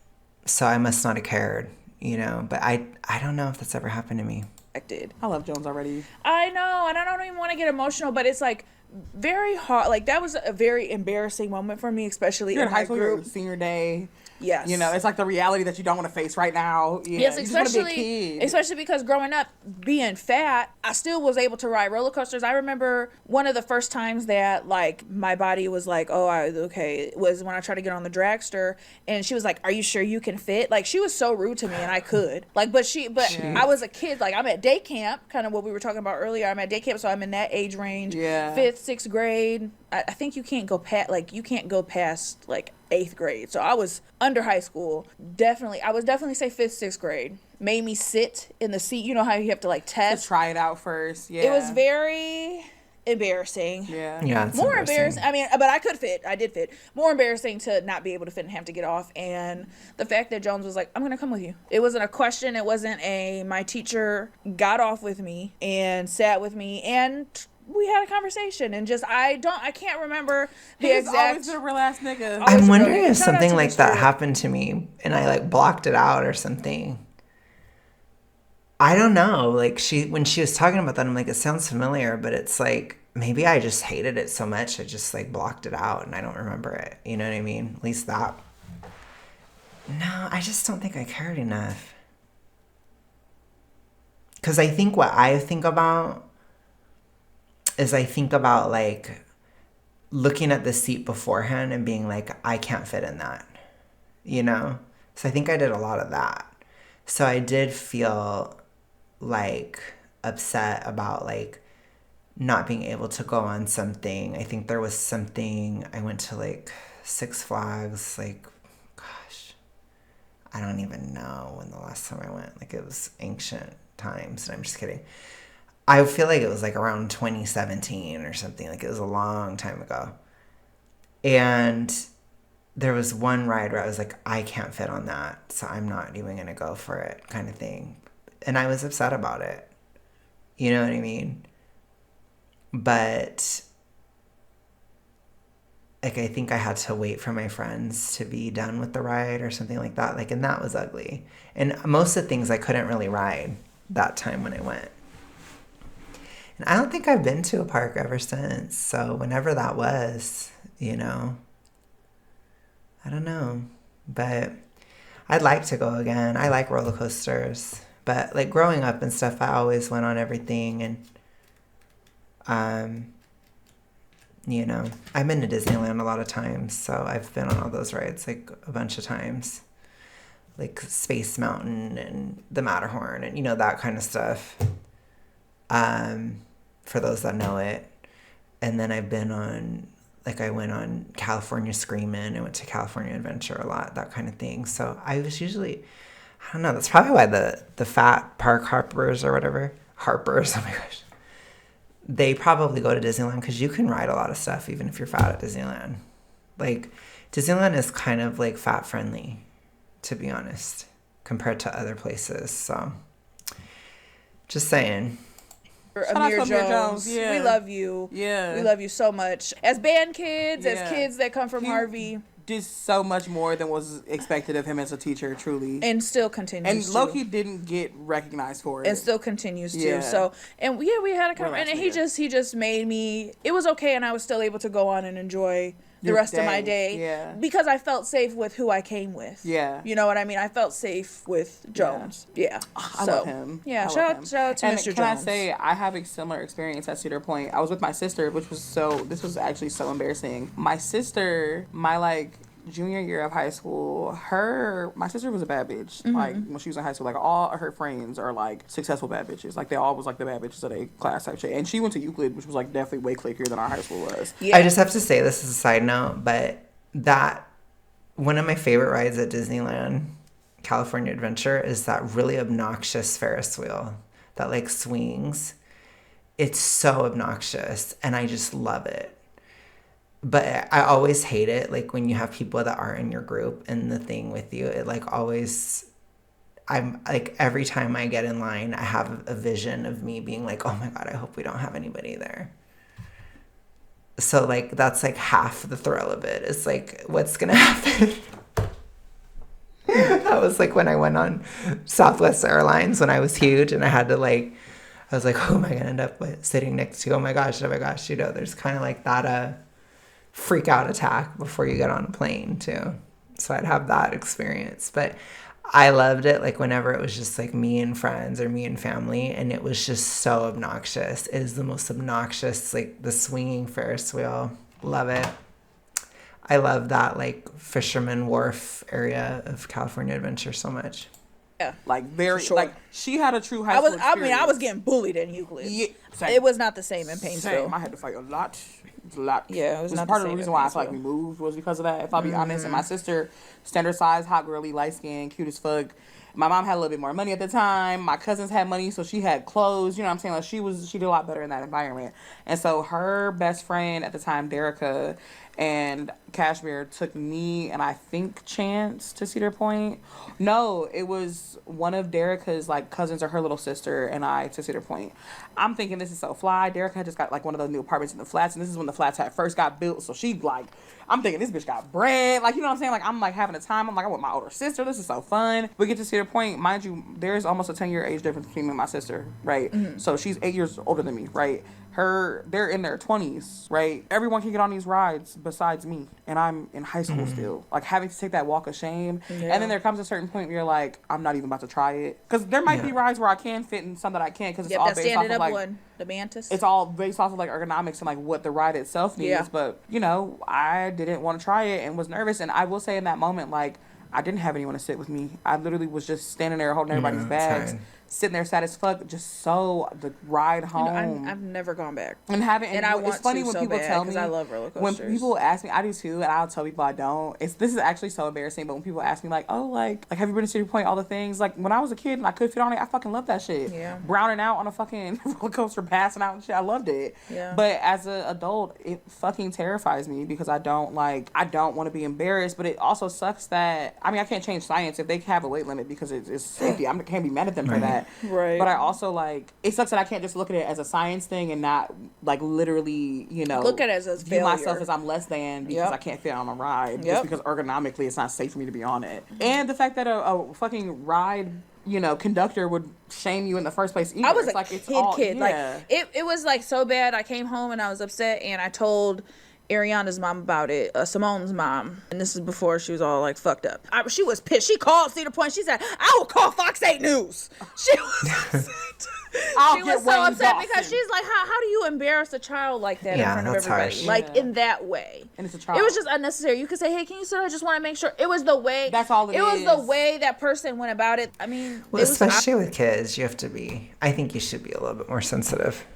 So I must not have cared, But I don't know if that's ever happened to me. I love Jones already. I know, and I don't even want to get emotional, but it's like very hard. Like, that was a very embarrassing moment for me, especially in high school group. Senior day. Yes. It's like the reality that you don't want to face right now. Yeah. Yes, especially because growing up, being fat, I still was able to ride roller coasters. I remember one of the first times that, like, my body was like, was when I tried to get on the dragster, and she was like, are you sure you can fit? Like, she was so rude to me, and I could. Like, but I was a kid. Like, I'm at day camp, kind of what we were talking about earlier. I'm at day camp, so I'm in that age range. Yeah. 5th, 6th grade. I think you can't go past, like, 8th grade. So I was under high school. I would definitely say 5th, 6th grade. Made me sit in the seat. You know how you have to, like, test? To try it out first. Yeah. It was very embarrassing. Yeah. Yeah. It's more embarrassing. I mean, but I could fit. I did fit. More embarrassing to not be able to fit and have to get off. And the fact that Jones was like, I'm going to come with you. It wasn't a question. It wasn't my teacher got off with me and sat with me and we had a conversation and just I can't remember the exact. Always been a real ass nigga. I'm wondering if something like that happened to me and I like blocked it out or something. I don't know. Like when she was talking about that, I'm like, it sounds familiar, but it's like maybe I just hated it so much I just like blocked it out and I don't remember it. You know what I mean? At least that. No, I just don't think I cared enough. Because I think what I think about is I think about like looking at the seat beforehand and being like, I can't fit in that, So I think I did a lot of that. So I did feel like upset about like not being able to go on something. I think there was something, I went to like Six Flags, like, gosh, I don't even know when the last time I went. Like it was ancient times, and I'm just kidding. I feel like it was like around 2017 or something. Like it was a long time ago. And there was one ride where I was like, I can't fit on that, so I'm not even going to go for it kind of thing. And I was upset about it. You know what I mean? But like I think I had to wait for my friends to be done with the ride or something like that. Like, and that was ugly. And most of the things I couldn't really ride that time when I went. And I don't think I've been to a park ever since. So whenever that was, I don't know. But I'd like to go again. I like roller coasters. But, like, growing up and stuff, I always went on everything. And, you know, I've been to Disneyland a lot of times. So I've been on all those rides, like, a bunch of times. Like Space Mountain and the Matterhorn and, you know, that kind of stuff. For those that know it. And then I've been on, like, I went on California Screamin'. I went to California Adventure a lot, that kind of thing. So I was usually, I don't know, that's probably why the fat park hoppers or whatever, Harpers, oh my gosh, they probably go to Disneyland because you can ride a lot of stuff even if you're fat at Disneyland. Like, Disneyland is kind of, like, fat friendly, to be honest, compared to other places. So, just saying. Amir Jones. Yeah. We love you. Yeah. We love you so much. As band kids, Yeah. as kids that come from He Harvey. Did so much more than was expected of him as a teacher, truly. And still continues And to. Loki didn't get recognized for it. And still continues to. Yeah. So, and yeah, we had a Relax, and he just made me, it was okay, and I was still able to go on and enjoy the Your rest of my day. day. Yeah. Because I felt safe with who I came with. Yeah. You know what I mean? I felt safe with Jones. Yeah. I love him. Yeah, I love shout him. out to And Mr. can I Jones. say, I have a similar experience at Cedar Point. I was with my sister, which was this was actually so embarrassing. My sister, junior year of high school, my sister was a bad bitch. Mm-hmm. Like, when she was in high school, like, all of her friends are, like, successful bad bitches. Like, they all was, like, the bad bitches of their class type shit. And she went to Euclid, which was, like, definitely way cliquier than our high school was. Yeah. I just have to say, this is a side note, but that one of my favorite rides at Disneyland, California Adventure, is that really obnoxious Ferris wheel that, like, swings. It's so obnoxious, and I just love it. But I always hate it, like, when you have people that aren't in your group in the thing with you. It, like, always, I'm, like, every time I get in line, I have a vision of me being like, oh my God, I hope we don't have anybody there. So, like, that's, like, half the thrill of it. It's, like, what's going to happen? That was, like, when I went on Southwest Airlines when I was huge, and I had to, like, I was like, who am I going to end up with sitting next to? Oh my gosh, you know, there's kind of like that, freak out attack before you get on a plane too. So I'd have that experience. But I loved it, like, whenever it was just like me and friends or me and family, and it was just so obnoxious. It is the most obnoxious, like, the swinging Ferris wheel. Love it. I love that, like, Fisherman Wharf area of California Adventure so much. Yeah. Like, very, sure. like, she had a true high school experience. I was getting bullied in Euclid. Yeah, same. It was not the same in Painesville. Same. I had to fight a lot. Yeah, it was not part the of the same reason at why I feel like we moved was because of that. If I'll be honest, and my sister, standard size, hot girly, light skin, cute as fuck. My mom had a little bit more money at the time. My cousins had money, so she had clothes. You know what I'm saying? Like, she did a lot better in that environment. And so her best friend at the time, Derica, and Cashmere took me and I think Chance to Cedar Point. No, it was one of Derica's, like, cousins or her little sister and I to Cedar Point. I'm thinking this is so fly. Derica had just got, like, one of those new apartments in the flats, and this is when the flats had first got built. So she, like, I'm thinking this bitch got bread. Like, you know what I'm saying? Like, I'm, like, having a time. I'm like, I'm with my older sister. This is so fun. We get to Cedar Point. Mind you, there's almost a 10-year age difference between me and my sister, right? Mm-hmm. So she's 8 years older than me, right? They're in their 20s, right? Everyone can get on these rides besides me, and I'm in high school still. Like, having to take that walk of shame. Yeah. And then there comes a certain point where you're like, I'm not even about to try it. Because there might be rides where I can fit and some that I can't, because it's all based off of, like, one, the Mantis. It's all based off of, like, ergonomics and, like, what the ride itself needs. Yeah. But, you know, I didn't want to try it and was nervous. And I will say in that moment, like, I didn't have anyone to sit with me. I literally was just standing there holding everybody's bags. Sitting there sad as fuck, just so the ride home. You know, I've never gone back. And I want it's funny when people tell me. I love roller coasters. When people ask me, I do too, and I'll tell people I don't. This is actually so embarrassing. But when people ask me, like, oh, like have you been to Cedar Point? All the things. Like, when I was a kid and I could fit on it, I fucking loved that shit. Yeah. Browning out on a fucking roller coaster, passing out and shit. I loved it. Yeah. But as an adult, it fucking terrifies me because I don't want to be embarrassed. But it also sucks that I can't change science if they have a weight limit because it's safety. I can't be mad at them for that. Right. But I also, like, it sucks that I can't just look at it as a science thing and not, like, literally, you know, look at it as a view failure. myself as I'm less than because I can't fit on a ride just because ergonomically it's not safe for me to be on it. And the fact that a fucking ride, you know, conductor would shame you in the first place either. I was it's a like, kid. Yeah. Like, it was, like, so bad. I came home and I was upset and I told Ariana's mom about it, Simone's mom, and this is before she was all like fucked up. She was pissed. She called Cedar Point. She said, "I will call Fox 8 News." She was upset. She was so upset because she's like, how do you embarrass a child like that in front of everybody? Harsh. Like in that way. And it's a child. It was just unnecessary. You could say, "Hey, can you sit? I just want to make sure." It was the way. That's all it is. It was the way that person went about it. I mean, well, especially with kids, you have to be. I think you should be a little bit more sensitive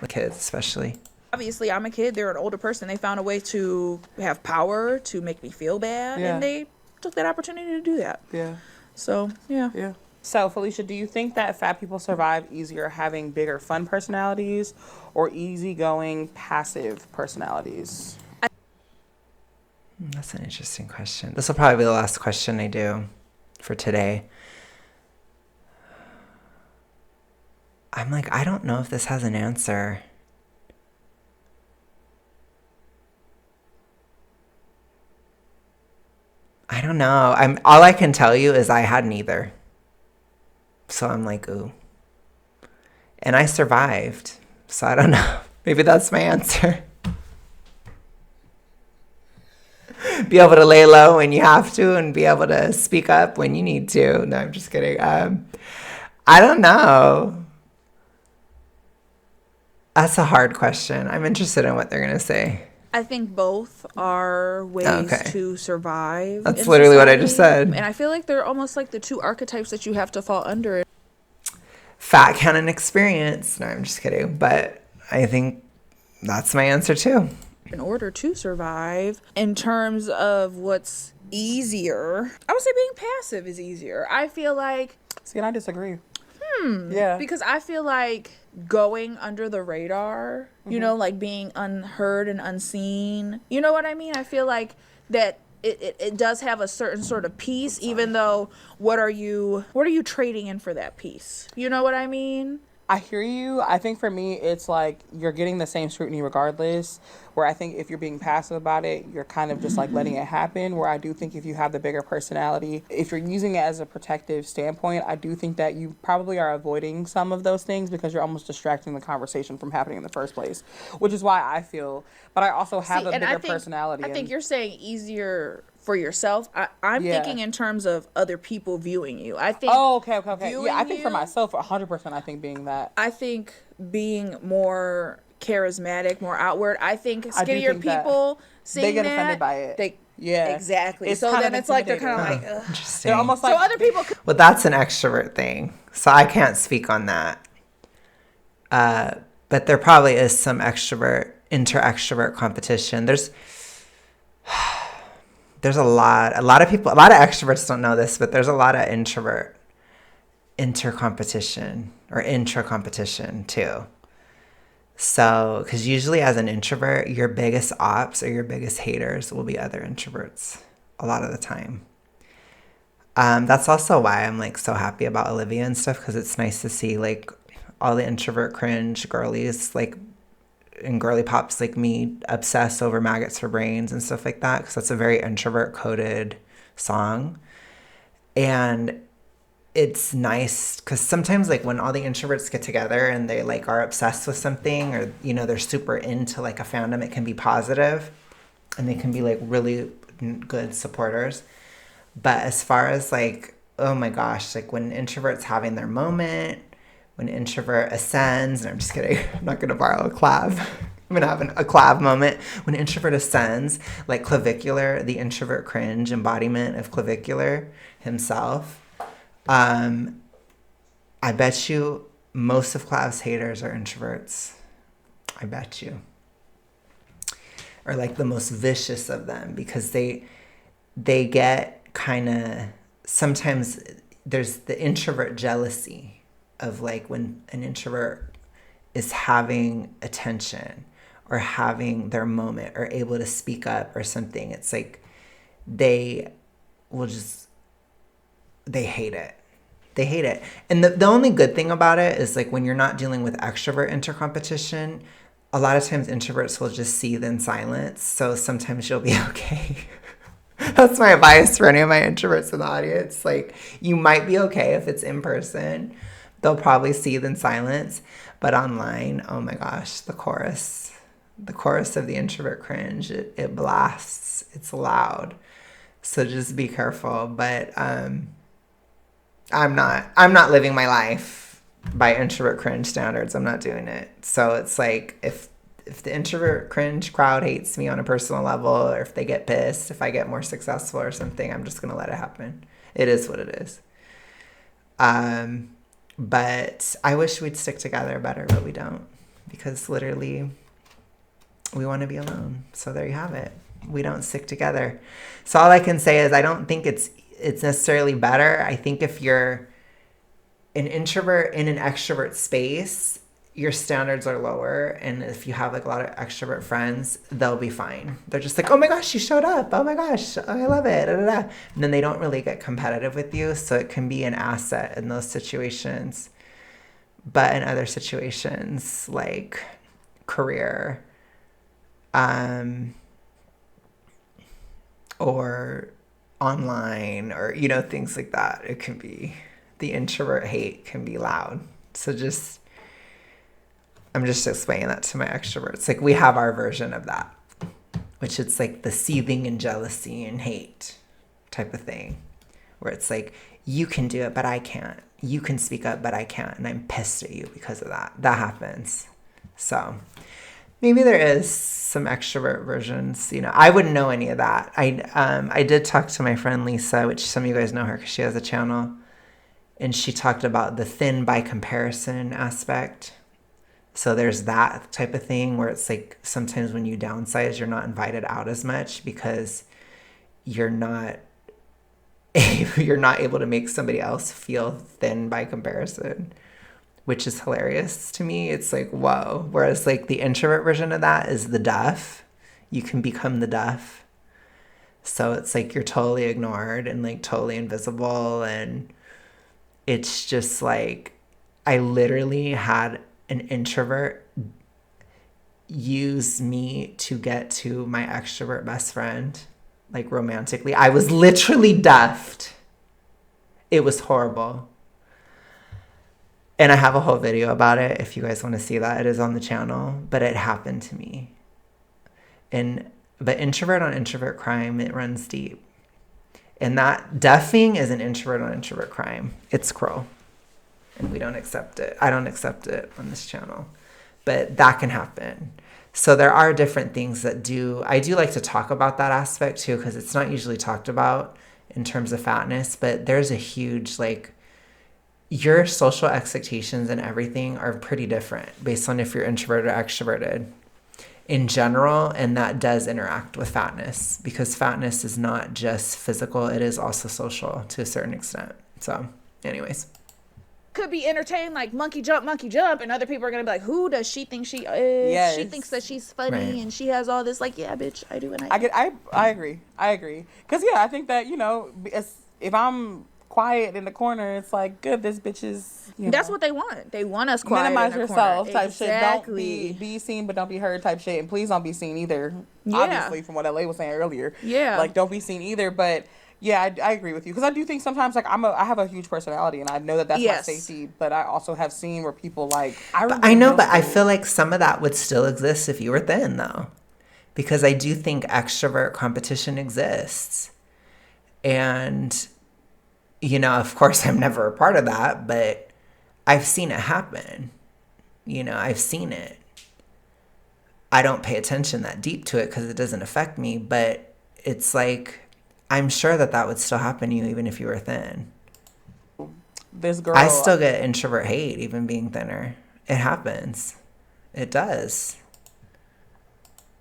with kids, especially. Obviously, I'm a kid. They're an older person. They found a way to have power to make me feel bad, and they took that opportunity to do that. Yeah. So yeah. Yeah. So, Felicia, do you think that fat people survive easier having bigger fun personalities or easygoing passive personalities? That's an interesting question. This will probably be the last question I do for today. I'm like, I don't know if this has an answer. I don't know. All I can tell you is I had neither. So I'm like, ooh. And I survived. So I don't know. Maybe that's my answer. Be able to lay low when you have to and be able to speak up when you need to. No, I'm just kidding. I don't know. That's a hard question. I'm interested in what they're going to say. I think both are ways to survive. That's literally society. what I just said. And I feel like they're almost like the two archetypes that you have to fall under. Fat, count, and experience. No, I'm just kidding. But I think that's my answer too. In order to survive, in terms of what's easier, I would say being passive is easier. I feel like... See, and I disagree. Yeah. Because I feel like going under the radar, you know, like being unheard and unseen. You know what I mean? I feel like that it does have a certain sort of peace, even though what are you trading in for that peace? You know what I mean? I hear you. I think for me, it's like you're getting the same scrutiny regardless. Where I think if you're being passive about it, you're kind of just like letting it happen. Where I do think if you have the bigger personality, if you're using it as a protective standpoint, I do think that you probably are avoiding some of those things because you're almost distracting the conversation from happening in the first place. Which is why I feel, but I also have a bigger personality. I think you're saying easier for yourself. I'm thinking in terms of other people viewing you. I think. Oh, okay. Yeah, I think for myself, 100%. I think being that. I think being more charismatic, more outward. I think skinnier people seeing they get offended by it. Exactly. So then it's like they're kind of like, ugh. Interesting. They're almost like so other people. Well, that's an extrovert thing, so I can't speak on that. But there probably is some inter-extrovert competition. There's a lot of people, a lot of extroverts don't know this, but there's a lot of introvert inter-competition or intra-competition too. So, because usually as an introvert, your biggest ops or your biggest haters will be other introverts a lot of the time. That's also why I'm like so happy about Olivia and stuff, because it's nice to see like all the introvert cringe girlies like and girly pops like me obsess over maggots for brains and stuff like that, because that's a very introvert coded song. And it's nice because sometimes like when all the introverts get together and they like are obsessed with something, or you know they're super into like a fandom, it can be positive and they can be like really good supporters. But as far as like, oh my gosh, like when introverts having their moment, when introvert ascends, and I'm just kidding, I'm not gonna borrow a clav. I'm gonna have a clav moment. When introvert ascends, like Clavicular, the introvert cringe embodiment of Clavicular himself, I bet you most of Clav's haters are introverts. I bet you. Or like the most vicious of them, because they get kind of, sometimes there's the introvert jealousy of like when an introvert is having attention or having their moment or able to speak up or something. It's like they hate it. They hate it. And the only good thing about it is like when you're not dealing with extrovert intercompetition, a lot of times introverts will just seethe in silence. So sometimes you'll be okay. That's my advice for any of my introverts in the audience. Like, you might be okay if it's in person. They'll probably seethe in silence. But online, oh my gosh, the chorus. the chorus of the introvert cringe, it blasts. It's loud. So just be careful. But I'm not living my life by introvert cringe standards. I'm not doing it. So it's like if the introvert cringe crowd hates me on a personal level, or if they get pissed, if I get more successful or something, I'm just gonna let it happen. It is what it is. But I wish we'd stick together better, but we don't, because literally we want to be alone. So there you have it. We don't stick together. So all I can say is I don't think it's necessarily better. I think if you're an introvert in an extrovert space, your standards are lower. And if you have like a lot of extrovert friends, they'll be fine. They're just like, oh my gosh, you showed up. Oh my gosh, I love it. Da, da, da. And then they don't really get competitive with you. So it can be an asset in those situations. But in other situations, like career, or online, or, you know, things like that, it can be, the introvert hate can be loud. So I'm just explaining that to my extroverts. Like, we have our version of that, which it's like the seething and jealousy and hate type of thing, where it's like, you can do it, but I can't. You can speak up, but I can't. And I'm pissed at you because of that. That happens. So maybe there is some extrovert versions. You know, I wouldn't know any of that. I did talk to my friend Lisa, which some of you guys know her because she has a channel. And she talked about the thin by comparison aspect. So there's that type of thing where it's like sometimes when you downsize, you're not invited out as much because you're not able to make somebody else feel thin by comparison, which is hilarious to me. It's like, whoa. Whereas like the introvert version of that is the duff. You can become the duff. So it's like you're totally ignored and like totally invisible. And it's just like, I literally had an introvert use me to get to my extrovert best friend, like romantically. I was literally duffed. It was horrible. And I have a whole video about it if you guys want to see that. It is on the channel, but it happened to me. But introvert on introvert crime, it runs deep. And that duffing is an introvert on introvert crime. It's cruel. And we don't accept it. I don't accept it on this channel. But that can happen. So there are different things that I do like to talk about that aspect too, because it's not usually talked about in terms of fatness, but there's a huge, like, your social expectations and everything are pretty different based on if you're introverted or extroverted in general. And that does interact with fatness, because fatness is not just physical, it is also social to a certain extent. So anyways. Could be entertained like monkey jump, and other people are gonna be like, who does she think she is? Yes. She thinks that she's funny, Right. and she has all this. Like, yeah, bitch, I do. And I agree. Because I think that, you know, if I'm quiet in the corner, it's like, good, this bitch is, that's what they want. They want us quiet. minimize in the yourself corner. type Exactly. shit. Don't be seen but don't be heard type shit. And please don't be seen either. Yeah. Obviously, from what LA was saying earlier. Yeah. Like, don't be seen either. But yeah, I agree with you, because I do think sometimes, like, I have a huge personality, and I know that that's Yes. my safety. But I also have seen where people, like, But I feel like some of that would still exist if you were thin, though, because I do think extrovert competition exists. And, you know, of course, I'm never a part of that, but I've seen it happen. You know, I've seen it. I don't pay attention that deep to it because it doesn't affect me, but it's like, I'm sure that would still happen to you even if you were thin. This girl, I still get introvert hate even being thinner. It happens. It does.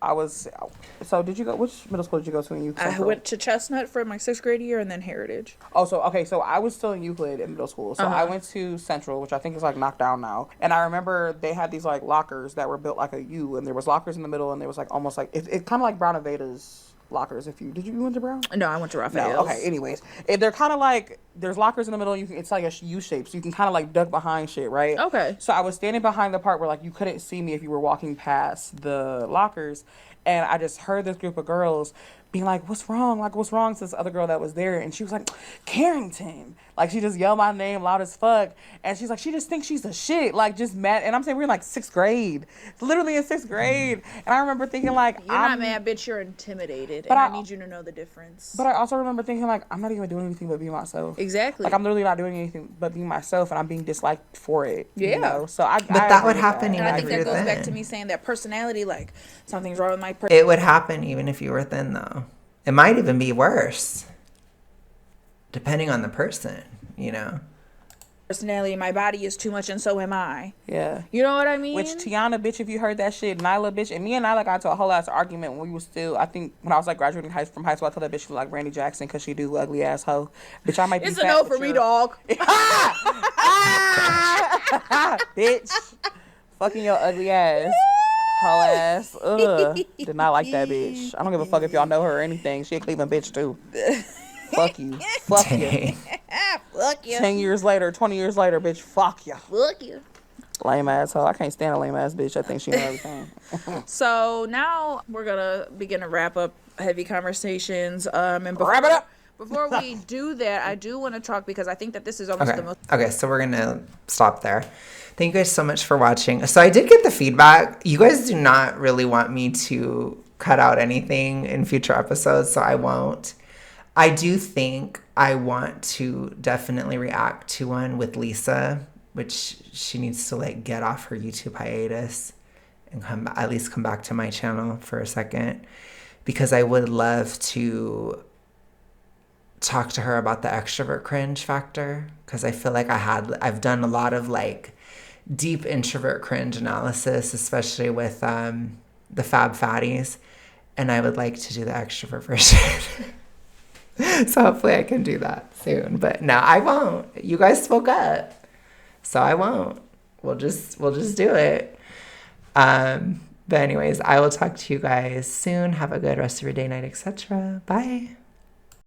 So did you go, which middle school did you go to in Euclid? I went to Chestnut for my 6th grade year, and then Heritage. Oh, so I was still in Euclid in middle school. So I went to Central, which I think is like knocked down now. And I remember they had these like lockers that were built like a U, and there was lockers in the middle, and there was like almost like it kind of like Brown and Veda's lockers. You went to Brown? No, I went to Raphael's. No, okay. Anyways, they're kind of like, there's lockers in the middle. It's like a U shape, so you can kind of like duck behind shit, right? Okay. So I was standing behind the part where like you couldn't see me if you were walking past the lockers, and I just heard this group of girls being like, "What's wrong? Like, what's wrong?" To this other girl that was there, and she was like, "Carrington." Like, she just yelled my name loud as fuck. And she's like, she just thinks she's the shit. Like, just mad. And I'm saying we're in like 6th grade. It's literally in 6th grade. And I remember thinking like, You're not mad, bitch. You're intimidated. But And I I need you to know the difference. But I also remember thinking like, I'm not even doing anything but being myself. Exactly. Like, I'm literally not doing anything but being myself, and I'm being disliked for it. Yeah. You know? So I. But that would happen And I think even if that you're goes back to thin. me saying that personality, like, something's wrong with my It would happen even if you were thin, though. It might even be worse, depending on the person, you know? personality. My body is too much, and so am I. Yeah. You know what I mean? Which Tiana, bitch, if you heard that shit, Nyla, bitch, and me and Nyla got into a whole ass argument when we was still, I think, when I was like graduating from high school, I told that bitch she looked like Randy Jackson because she do ugly ass hoe. Bitch, I might be It's fat, a no but for me, you're- dog. Bitch. Fucking your ugly ass. Hoe ass. Ugh. Did not like that bitch. I don't give a fuck if y'all know her or anything. She a Cleveland bitch too. Fuck you. Fuck you. Dang. Fuck you. 10 years later, 20 years later, bitch, fuck you. Fuck you. Lame asshole. I can't stand a lame ass bitch. I think she know everything. So now we're gonna begin to wrap up heavy conversations. And Wrap it up. Before we do that, I do want to talk because I think that this is almost the most. Okay, so we're gonna stop there. Thank you guys so much for watching. So I did get the feedback. You guys do not really want me to cut out anything in future episodes, so I won't. I do think I want to definitely react to one with Lisa, which she needs to like get off her YouTube hiatus and at least come back to my channel for a second, because I would love to talk to her about the extrovert cringe factor, because I feel like I've done a lot of like deep introvert cringe analysis, especially with the Fab Fatties, and I would like to do the extrovert version. So hopefully I can do that soon. But no, I won't. You guys spoke up, so I won't. We'll just do it. But anyways, I will talk to you guys soon. Have a good rest of your day, night, etc. Bye.